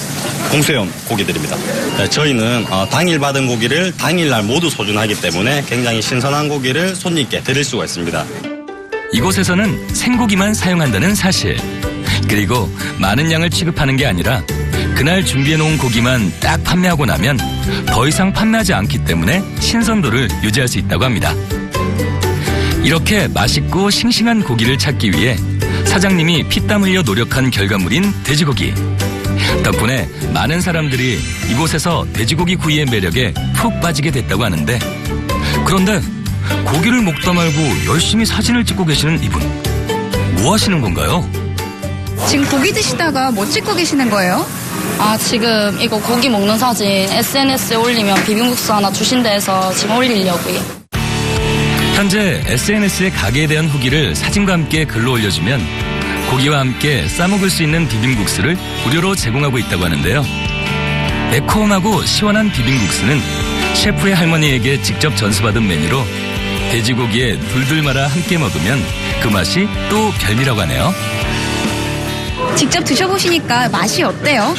공수해온 고기들입니다. 네, 저희는 당일 받은 고기를 당일날 모두 소진하기 때문에 굉장히 신선한 고기를 손님께 드릴 수가 있습니다. 이곳에서는 생고기만 사용한다는 사실. 그리고 많은 양을 취급하는 게 아니라 그날 준비해놓은 고기만 딱 판매하고 나면 더 이상 판매하지 않기 때문에 신선도를 유지할 수 있다고 합니다. 이렇게 맛있고 싱싱한 고기를 찾기 위해 사장님이 피땀 흘려 노력한 결과물인 돼지고기. 덕분에 많은 사람들이 이곳에서 돼지고기 구이의 매력에 푹 빠지게 됐다고 하는데, 그런데 고기를 먹다 말고 열심히 사진을 찍고 계시는 이분, 뭐 하시는 건가요? 지금 고기 드시다가 뭐 찍고 계시는 거예요? 지금 이거 고기 먹는 사진 SNS에 올리면 비빔국수 하나 주신다 해서 지금 올리려고요. 현재 SNS에 가게에 대한 후기를 사진과 함께 글로 올려주면 고기와 함께 싸먹을 수 있는 비빔국수를 무료로 제공하고 있다고 하는데요. 매콤하고 시원한 비빔국수는 셰프의 할머니에게 직접 전수받은 메뉴로 돼지고기에 둘둘 말아 함께 먹으면 그 맛이 또 별미라고 하네요. 직접 드셔보시니까 맛이 어때요?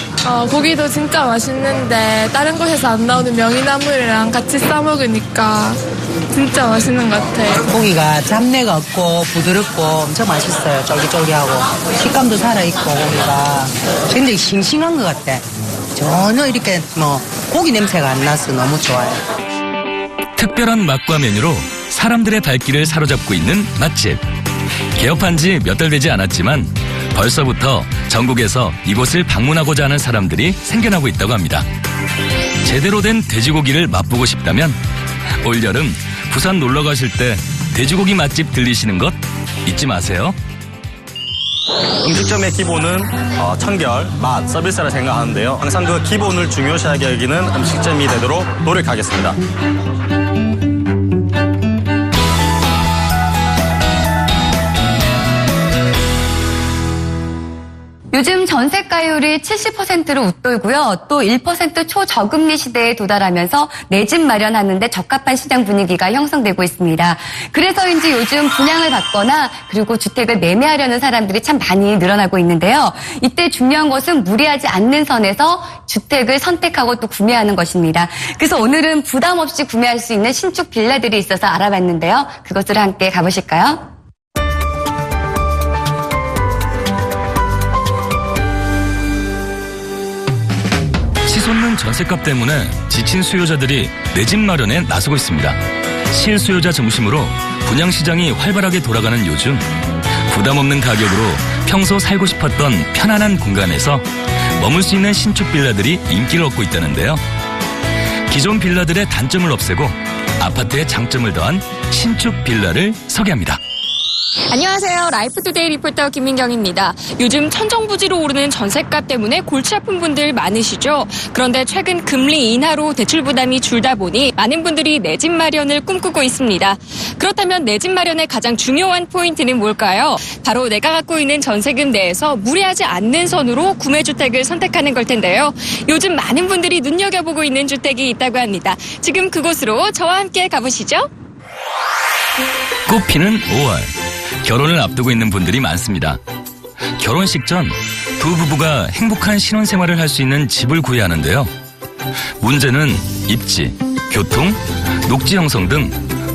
고기도 진짜 맛있는데 다른 곳에서 안 나오는 명이나물이랑 같이 싸먹으니까 진짜 맛있는 것 같아요. 고기가 잡내가 없고 부드럽고 엄청 맛있어요. 쫄깃쫄깃하고 식감도 살아있고 고기가 굉장히 싱싱한 것 같아. 전혀 이렇게 고기 냄새가 안 나서 너무 좋아요. 특별한 맛과 메뉴로 사람들의 발길을 사로잡고 있는 맛집. 개업한 지 몇 달 되지 않았지만 벌써부터 전국에서 이곳을 방문하고자 하는 사람들이 생겨나고 있다고 합니다. 제대로 된 돼지고기를 맛보고 싶다면 올여름 부산 놀러 가실 때 돼지고기 맛집 들리시는 것 잊지 마세요. 음식점의 기본은 청결, 맛, 서비스라 생각하는데요. 항상 그 기본을 중요시하게 여기는 음식점이 되도록 노력하겠습니다. 요즘 전세가율이 70%를 웃돌고요. 또 1% 초저금리 시대에 도달하면서 내 집 마련하는데 적합한 시장 분위기가 형성되고 있습니다. 그래서인지 요즘 분양을 받거나 그리고 주택을 매매하려는 사람들이 참 많이 늘어나고 있는데요. 이때 중요한 것은 무리하지 않는 선에서 주택을 선택하고 또 구매하는 것입니다. 그래서 오늘은 부담 없이 구매할 수 있는 신축 빌라들이 있어서 알아봤는데요. 그것을 함께 가보실까요? 전셋값 때문에 지친 수요자들이 내 집 마련에 나서고 있습니다. 실수요자 중심으로 분양시장이 활발하게 돌아가는 요즘 부담 없는 가격으로 평소 살고 싶었던 편안한 공간에서 머물 수 있는 신축 빌라들이 인기를 얻고 있다는데요. 기존 빌라들의 단점을 없애고 아파트의 장점을 더한 신축 빌라를 소개합니다. 안녕하세요. 라이프투데이 리포터 김민경입니다. 요즘 천정부지로 오르는 전셋값 때문에 골치 아픈 분들 많으시죠? 그런데 최근 금리 인하로 대출 부담이 줄다 보니 많은 분들이 내 집 마련을 꿈꾸고 있습니다. 그렇다면 내 집 마련의 가장 중요한 포인트는 뭘까요? 바로 내가 갖고 있는 전세금 내에서 무리하지 않는 선으로 구매주택을 선택하는 걸 텐데요. 요즘 많은 분들이 눈여겨보고 있는 주택이 있다고 합니다. 지금 그곳으로 저와 함께 가보시죠. 꽃피는 5월. 결혼을 앞두고 있는 분들이 많습니다. 결혼식 전 두 부부가 행복한 신혼생활을 할 수 있는 집을 구해야 하는데요. 문제는 입지, 교통, 녹지 형성 등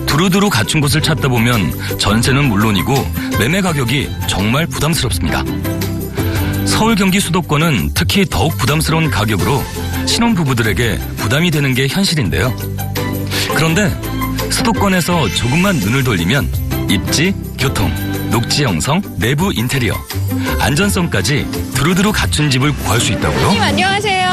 두루두루 갖춘 곳을 찾다 보면 전세는 물론이고 매매 가격이 정말 부담스럽습니다. 서울 경기 수도권은 특히 더욱 부담스러운 가격으로 신혼부부들에게 부담이 되는 게 현실인데요. 그런데 수도권에서 조금만 눈을 돌리면 입지, 교통, 녹지 형성, 내부 인테리어, 안전성까지 두루두루 갖춘 집을 구할 수 있다고요? 선생님 안녕하세요.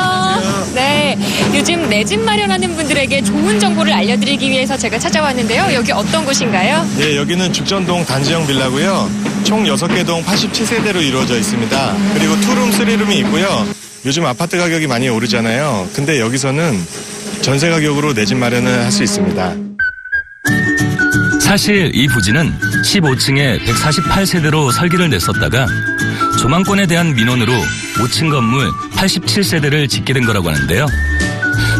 네, 요즘 내 집 마련하는 분들에게 좋은 정보를 알려드리기 위해서 제가 찾아왔는데요. 여기 어떤 곳인가요? 네, 여기는 죽전동 단지형 빌라고요. 총 6개 동 87세대로 이루어져 있습니다. 그리고 투룸, 쓰리룸이 있고요. 요즘 아파트 가격이 많이 오르잖아요. 근데 여기서는 전세 가격으로 내 집 마련을 할 수 있습니다. 사실 이 부지는 15층에 148세대로 설계를 냈었다가 조망권에 대한 민원으로 5층 건물 87세대를 짓게 된 거라고 하는데요.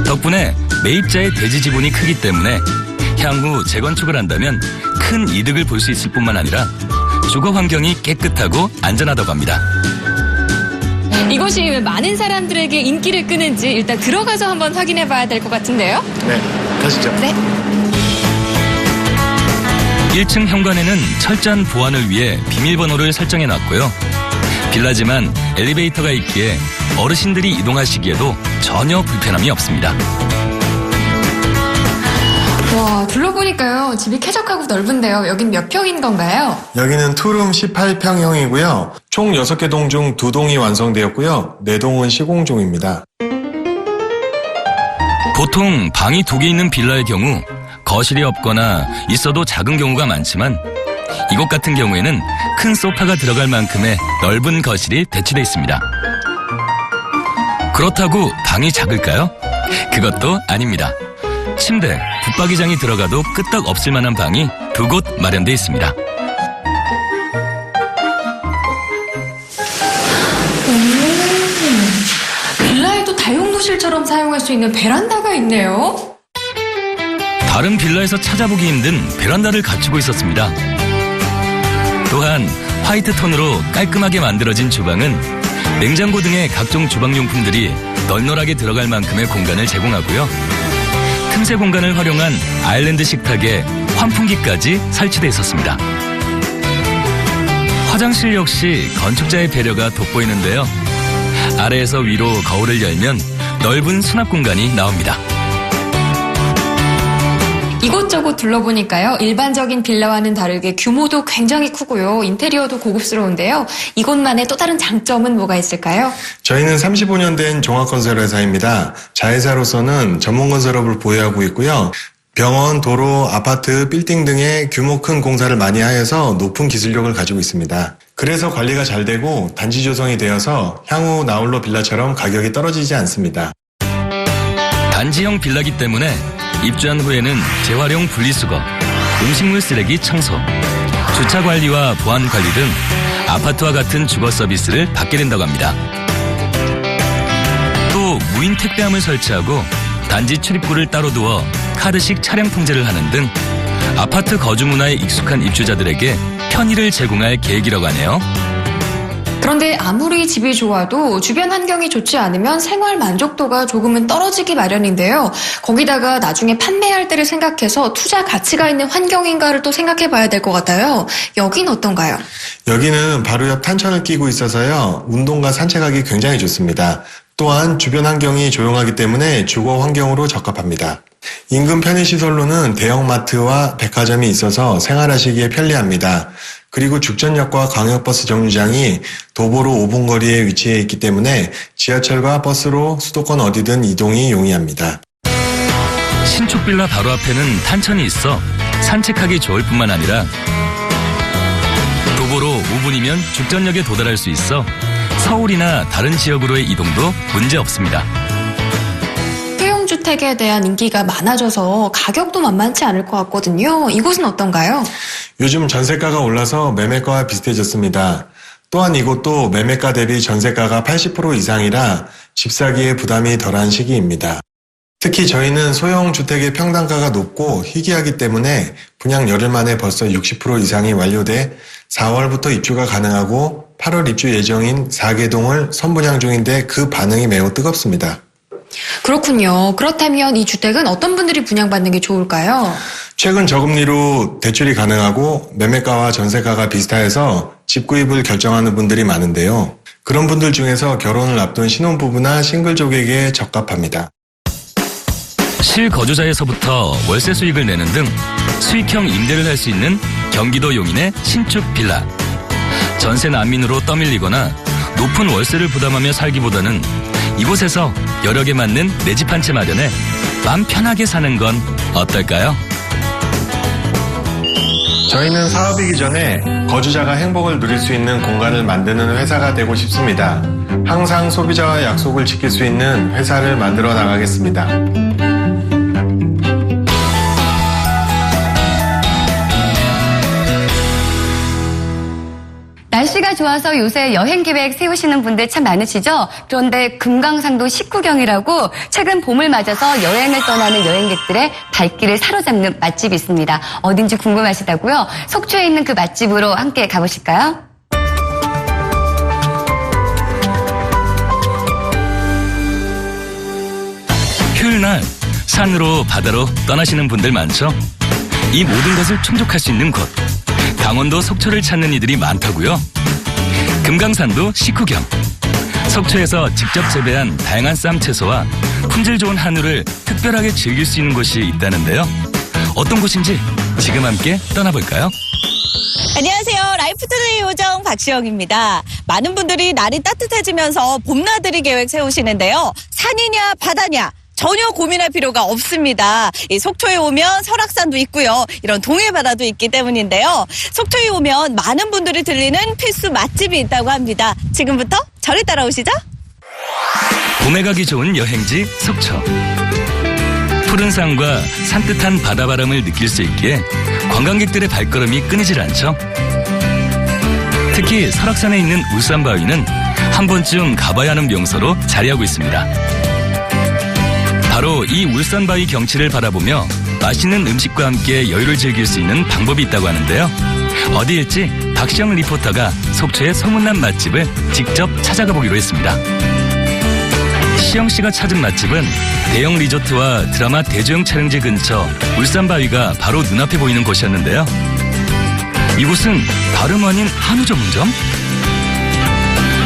덕분에 매입자의 대지 지분이 크기 때문에 향후 재건축을 한다면 큰 이득을 볼 수 있을 뿐만 아니라 주거 환경이 깨끗하고 안전하다고 합니다. 이곳이 왜 많은 사람들에게 인기를 끄는지 일단 들어가서 한번 확인해 봐야 될 것 같은데요. 네, 가시죠. 네. 1층 현관에는 철저한 보안을 위해 비밀번호를 설정해 놨고요. 빌라지만 엘리베이터가 있기에 어르신들이 이동하시기에도 전혀 불편함이 없습니다. 와, 둘러보니까요. 집이 쾌적하고 넓은데요. 여긴 몇 평인 건가요? 여기는 투룸 18평형이고요. 총 6개 동 중 2동이 완성되었고요. 4동은 시공중입니다. 보통 방이 2개 있는 빌라의 경우 거실이 없거나 있어도 작은 경우가 많지만 이곳 같은 경우에는 큰 소파가 들어갈 만큼의 넓은 거실이 배치되어 있습니다. 그렇다고 방이 작을까요? 그것도 아닙니다. 침대, 붙박이장이 들어가도 끄떡 없을 만한 방이 2곳 마련되어 있습니다. 빌라에도 다용도실처럼 사용할 수 있는 베란다가 있네요. 다른 빌라에서 찾아보기 힘든 베란다를 갖추고 있었습니다. 또한 화이트 톤으로 깔끔하게 만들어진 주방은 냉장고 등의 각종 주방용품들이 널널하게 들어갈 만큼의 공간을 제공하고요. 틈새 공간을 활용한 아일랜드 식탁에 환풍기까지 설치되어 있었습니다. 화장실 역시 건축자의 배려가 돋보이는데요. 아래에서 위로 거울을 열면 넓은 수납 공간이 나옵니다. 이곳저곳 둘러보니까요. 일반적인 빌라와는 다르게 규모도 굉장히 크고요. 인테리어도 고급스러운데요. 이곳만의 또 다른 장점은 뭐가 있을까요? 저희는 35년 된 종합건설회사입니다. 자회사로서는 전문건설업을 보유하고 있고요. 병원, 도로, 아파트, 빌딩 등의 규모 큰 공사를 많이 하여서 높은 기술력을 가지고 있습니다. 그래서 관리가 잘 되고 단지 조성이 되어서 향후 나홀로 빌라처럼 가격이 떨어지지 않습니다. 단지형 빌라기 때문에 입주한 후에는 재활용 분리수거, 음식물 쓰레기 청소, 주차 관리와 보안 관리 등 아파트와 같은 주거 서비스를 받게 된다고 합니다. 또 무인 택배함을 설치하고 단지 출입구를 따로 두어 카드식 차량 통제를 하는 등 아파트 거주 문화에 익숙한 입주자들에게 편의를 제공할 계획이라고 하네요. 그런데 아무리 집이 좋아도 주변 환경이 좋지 않으면 생활 만족도가 조금은 떨어지기 마련인데요. 거기다가 나중에 판매할 때를 생각해서 투자 가치가 있는 환경인가를 또 생각해 봐야 될 것 같아요. 여긴 어떤가요? 여기는 바로 옆 탄천을 끼고 있어서요. 운동과 산책하기 굉장히 좋습니다. 또한 주변 환경이 조용하기 때문에 주거 환경으로 적합합니다. 인근 편의시설로는 대형마트와 백화점이 있어서 생활하시기에 편리합니다. 그리고 죽전역과 광역버스 정류장이 도보로 5분 거리에 위치해 있기 때문에 지하철과 버스로 수도권 어디든 이동이 용이합니다. 신축 빌라 바로 앞에는 탄천이 있어 산책하기 좋을 뿐만 아니라 도보로 5분이면 죽전역에 도달할 수 있어 서울이나 다른 지역으로의 이동도 문제 없습니다. 소형주택에 대한 인기가 많아져서 가격도 만만치 않을 것 같거든요. 이곳은 어떤가요? 요즘 전세가가 올라서 매매가와 비슷해졌습니다. 또한 이곳도 매매가 대비 전세가가 80% 이상이라 집 사기에 부담이 덜한 시기입니다. 특히 저희는 소형 주택의 평당가가 높고 희귀하기 때문에 분양 열흘 만에 벌써 60% 이상이 완료돼 4월부터 입주가 가능하고 8월 입주 예정인 4개동을 선분양 중인데 그 반응이 매우 뜨겁습니다. 그렇군요. 그렇다면 이 주택은 어떤 분들이 분양받는 게 좋을까요? 최근 저금리로 대출이 가능하고 매매가와 전세가가 비슷해서 집 구입을 결정하는 분들이 많은데요. 그런 분들 중에서 결혼을 앞둔 신혼부부나 싱글족에게 적합합니다. 실거주자에서부터 월세 수익을 내는 등 수익형 임대를 할 수 있는 경기도 용인의 신축 빌라. 전세 난민으로 떠밀리거나 높은 월세를 부담하며 살기보다는 이곳에서 여력에 맞는 내 집 한 채 마련해 마음 편하게 사는 건 어떨까요? 저희는 사업이기 전에 거주자가 행복을 누릴 수 있는 공간을 만드는 회사가 되고 싶습니다. 항상 소비자와 약속을 지킬 수 있는 회사를 만들어 나가겠습니다. 날씨가 좋아서 요새 여행 계획 세우시는 분들 참 많으시죠? 그런데 금강산도 식후경이라고 최근 봄을 맞아서 여행을 떠나는 여행객들의 발길을 사로잡는 맛집이 있습니다. 어딘지 궁금하시다고요? 속초에 있는 그 맛집으로 함께 가보실까요? 휴일날 산으로 바다로 떠나시는 분들 많죠? 이 모든 것을 충족할 수 있는 곳. 강원도 속초를 찾는 이들이 많다고요? 금강산도 식후경. 속초에서 직접 재배한 다양한 쌈 채소와 품질 좋은 한우를 특별하게 즐길 수 있는 곳이 있다는데요. 어떤 곳인지 지금 함께 떠나볼까요? 안녕하세요. 라이프투데이 요정 박시영입니다. 많은 분들이 날이 따뜻해지면서 봄나들이 계획 세우시는데요. 산이냐 바다냐 전혀 고민할 필요가 없습니다. 이 속초에 오면 설악산도 있고요. 이런 동해바다도 있기 때문인데요. 속초에 오면 많은 분들이 들리는 필수 맛집이 있다고 합니다. 지금부터 저를 따라오시죠. 봄에 가기 좋은 여행지 속초. 푸른 산과 산뜻한 바다바람을 느낄 수 있기에 관광객들의 발걸음이 끊이질 않죠. 특히 설악산에 있는 울산바위는 한 번쯤 가봐야 하는 명소로 자리하고 있습니다. 바로 이 울산바위 경치를 바라보며 맛있는 음식과 함께 여유를 즐길 수 있는 방법이 있다고 하는데요. 어디일지 박시영 리포터가 속초의 소문난 맛집을 직접 찾아가 보기로 했습니다. 시영 씨가 찾은 맛집은 대형 리조트와 드라마 대조영 촬영지 근처 울산바위가 바로 눈앞에 보이는 곳이었는데요. 이곳은 다름 아닌 한우 전문점?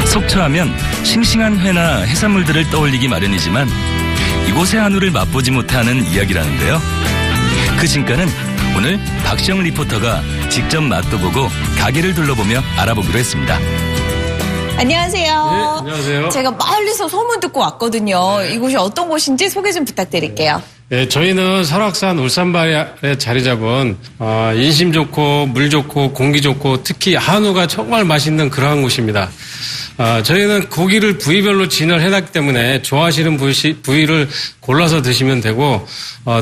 속초하면 싱싱한 회나 해산물들을 떠올리기 마련이지만 이곳의 한우를 맛보지 못하는 이야기라는데요. 그 진가는 오늘 박시영 리포터가 직접 맛도 보고 가게를 둘러보며 알아보기로 했습니다. 안녕하세요. 네, 안녕하세요. 제가 멀리서 소문 듣고 왔거든요. 이곳이 어떤 곳인지 소개 좀 부탁드릴게요. 네, 저희는 설악산 울산바위에 자리 잡은 인심 좋고 물 좋고 공기 좋고 특히 한우가 정말 맛있는 그러한 곳입니다. 저희는 고기를 부위별로 진열을 해놨기 때문에 좋아하시는 부위를 골라서 드시면 되고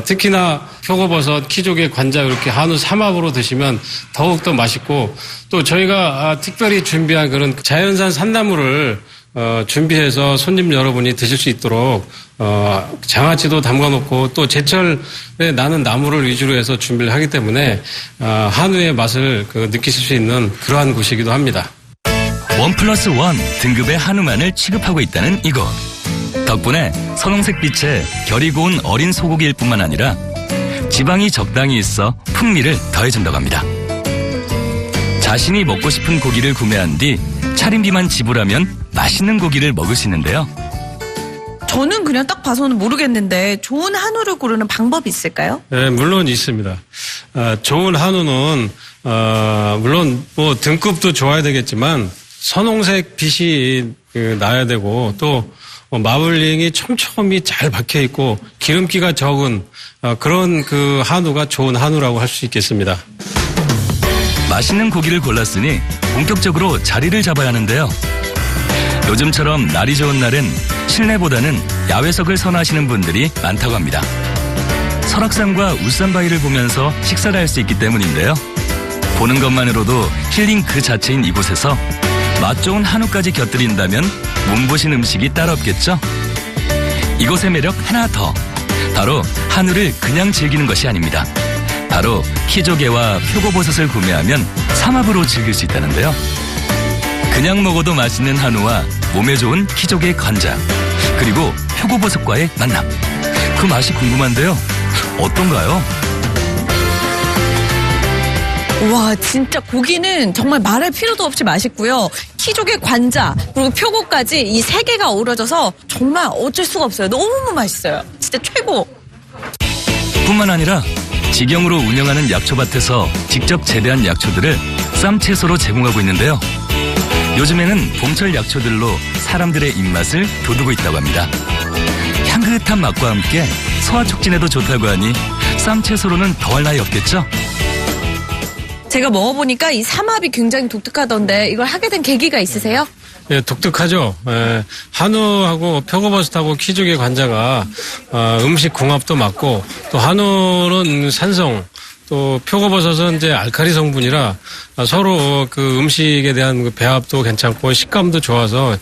특히나 표고버섯, 키조개, 관자 이렇게 한우 삼합으로 드시면 더욱더 맛있고 또 저희가 특별히 준비한 그런 자연산 산나물을 준비해서 손님 여러분이 드실 수 있도록 장아찌도 담가놓고 또 제철에 나는 나물을 위주로 해서 준비를 하기 때문에 한우의 맛을 느끼실 수 있는 그러한 곳이기도 합니다. 1+1 등급의 한우만을 취급하고 있다는 이곳. 덕분에 선홍색 빛에 결이 고운 어린 소고기일 뿐만 아니라 지방이 적당히 있어 풍미를 더해준다고 합니다. 자신이 먹고 싶은 고기를 구매한 뒤 차림비만 지불하면 맛있는 고기를 먹을 수 있는데요. 저는 그냥 딱 봐서는 모르겠는데 좋은 한우를 고르는 방법이 있을까요? 네, 물론 있습니다. 좋은 한우는 물론 뭐 등급도 좋아야 되겠지만 선홍색 빛이 나야 되고 또 마블링이 촘촘히 잘 박혀 있고 기름기가 적은 그런 그 한우가 좋은 한우라고 할 수 있겠습니다. 맛있는 고기를 골랐으니 본격적으로 자리를 잡아야 하는데요. 요즘처럼 날이 좋은 날은 실내보다는 야외석을 선호하시는 분들이 많다고 합니다. 설악산과 울산바위를 보면서 식사를 할 수 있기 때문인데요. 보는 것만으로도 힐링 그 자체인 이곳에서 맛 좋은 한우까지 곁들인다면 몸보신 음식이 따로 없겠죠? 이곳의 매력 하나 더. 바로 한우를 그냥 즐기는 것이 아닙니다. 바로 키조개와 표고버섯을 구매하면 삼합으로 즐길 수 있다는데요. 그냥 먹어도 맛있는 한우와 몸에 좋은 키조개 관장, 그리고 표고버섯과의 만남. 그 맛이 궁금한데요. 어떤가요? 와, 진짜 고기는 정말 말할 필요도 없이 맛있고요. 키조개 관자, 그리고 표고까지 이 세 개가 어우러져서 정말 어쩔 수가 없어요. 너무 맛있어요. 진짜 최고. 뿐만 아니라 직영으로 운영하는 약초밭에서 직접 재배한 약초들을 쌈채소로 제공하고 있는데요. 요즘에는 봄철 약초들로 사람들의 입맛을 돋우고 있다고 합니다. 향긋한 맛과 함께 소화 촉진에도 좋다고 하니 쌈채소로는 더할 나위 없겠죠? 제가 먹어보니까 이 삼합이 굉장히 독특하던데 이걸 하게 된 계기가 있으세요? 예, 독특하죠. 한우하고 표고버섯하고 키조개 관자가 음식 궁합도 맞고 또 한우는 산성, 또 표고버섯은 이제 알칼리 성분이라 서로 그 음식에 대한 그 배합도 괜찮고 식감도 좋아서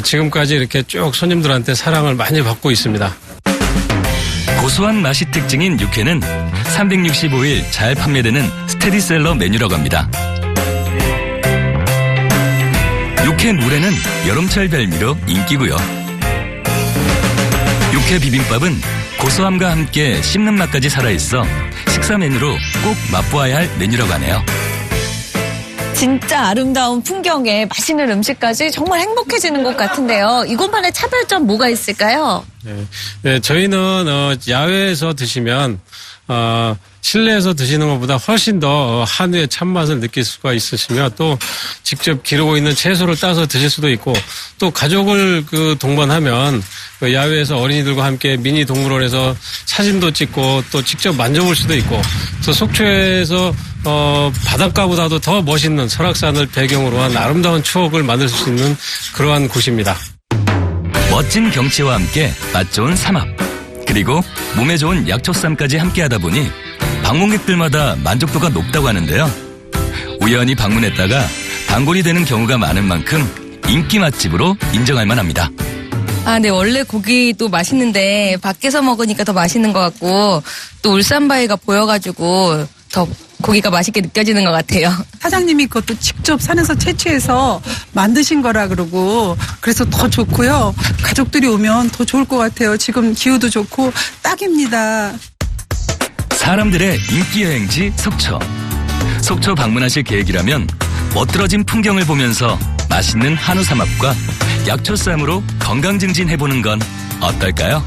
지금까지 이렇게 쭉 손님들한테 사랑을 많이 받고 있습니다. 고소한 맛이 특징인 육회는 365일 잘 판매되는 스테디셀러 메뉴라고 합니다. 육회 물회는 여름철 별미로 인기고요. 육회 비빔밥은 고소함과 함께 씹는 맛까지 살아있어 식사 메뉴로 꼭 맛보아야 할 메뉴라고 하네요. 진짜 아름다운 풍경에 맛있는 음식까지 정말 행복해지는 것 같은데요. 이곳만의 차별점 뭐가 있을까요? 네, 저희는 야외에서 드시면 실내에서 드시는 것보다 훨씬 더 한우의 참맛을 느낄 수가 있으시며 또 직접 기르고 있는 채소를 따서 드실 수도 있고 또 가족을 동반하면 야외에서 어린이들과 함께 미니 동물원에서 사진도 찍고 또 직접 만져볼 수도 있고 또 속초에서 바닷가보다도 더 멋있는 설악산을 배경으로 한 아름다운 추억을 만들 수 있는 그러한 곳입니다. 멋진 경치와 함께 맛 좋은 삼합, 그리고 몸에 좋은 약초쌈까지 함께 하다 보니 방문객들마다 만족도가 높다고 하는데요. 우연히 방문했다가 단골이 되는 경우가 많은 만큼 인기 맛집으로 인정할 만합니다. 네, 원래 고기도 맛있는데 밖에서 먹으니까 더 맛있는 것 같고 또 울산바위가 보여가지고 더 고기가 맛있게 느껴지는 것 같아요. 사장님이 그것도 직접 산에서 채취해서 만드신 거라 그러고 그래서 더 좋고요. 가족들이 오면 더 좋을 것 같아요. 지금 기후도 좋고 딱입니다. 사람들의 인기 여행지 속초. 속초 방문하실 계획이라면 멋들어진 풍경을 보면서 맛있는 한우 삼합과 약초쌈으로 건강 증진해보는 건 어떨까요?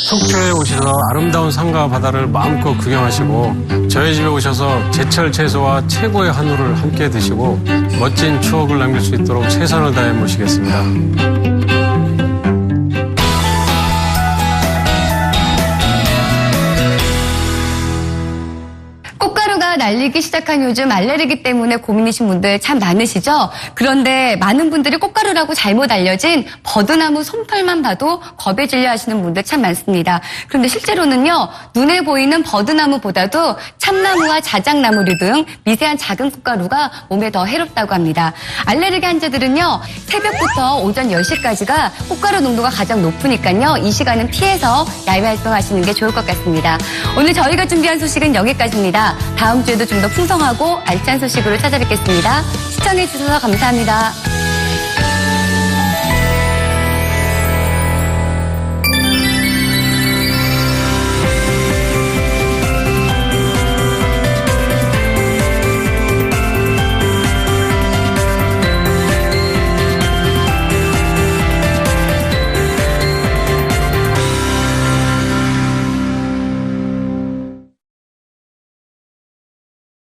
속초에 오셔서 아름다운 산과 바다를 마음껏 구경하시고 저희 집에 오셔서 제철 채소와 최고의 한우를 함께 드시고 멋진 추억을 남길 수 있도록 최선을 다해 모시겠습니다. 꽃가루가 날리기 시작한 요즘 알레르기 때문에 고민이신 분들 참 많으시죠? 그런데 많은 분들이 꽃가루라고 잘못 알려진 버드나무 솜털만 봐도 겁에 질려 하시는 분들 참 많습니다. 그런데 실제로는요, 눈에 보이는 버드나무보다도 참나무와 자작나무류 등 미세한 작은 꽃가루가 몸에 더 해롭다고 합니다. 알레르기 환자들은요, 새벽부터 오전 10시까지가 꽃가루 농도가 가장 높으니까요, 이 시간은 피해서 야외 활동하시는 게 좋을 것 같습니다. 오늘 저희가 준비한 소식은 여기까지입니다. 다음 주에도 좀 더 풍성하고 알찬 소식으로 찾아뵙겠습니다. 시청해주셔서 감사합니다.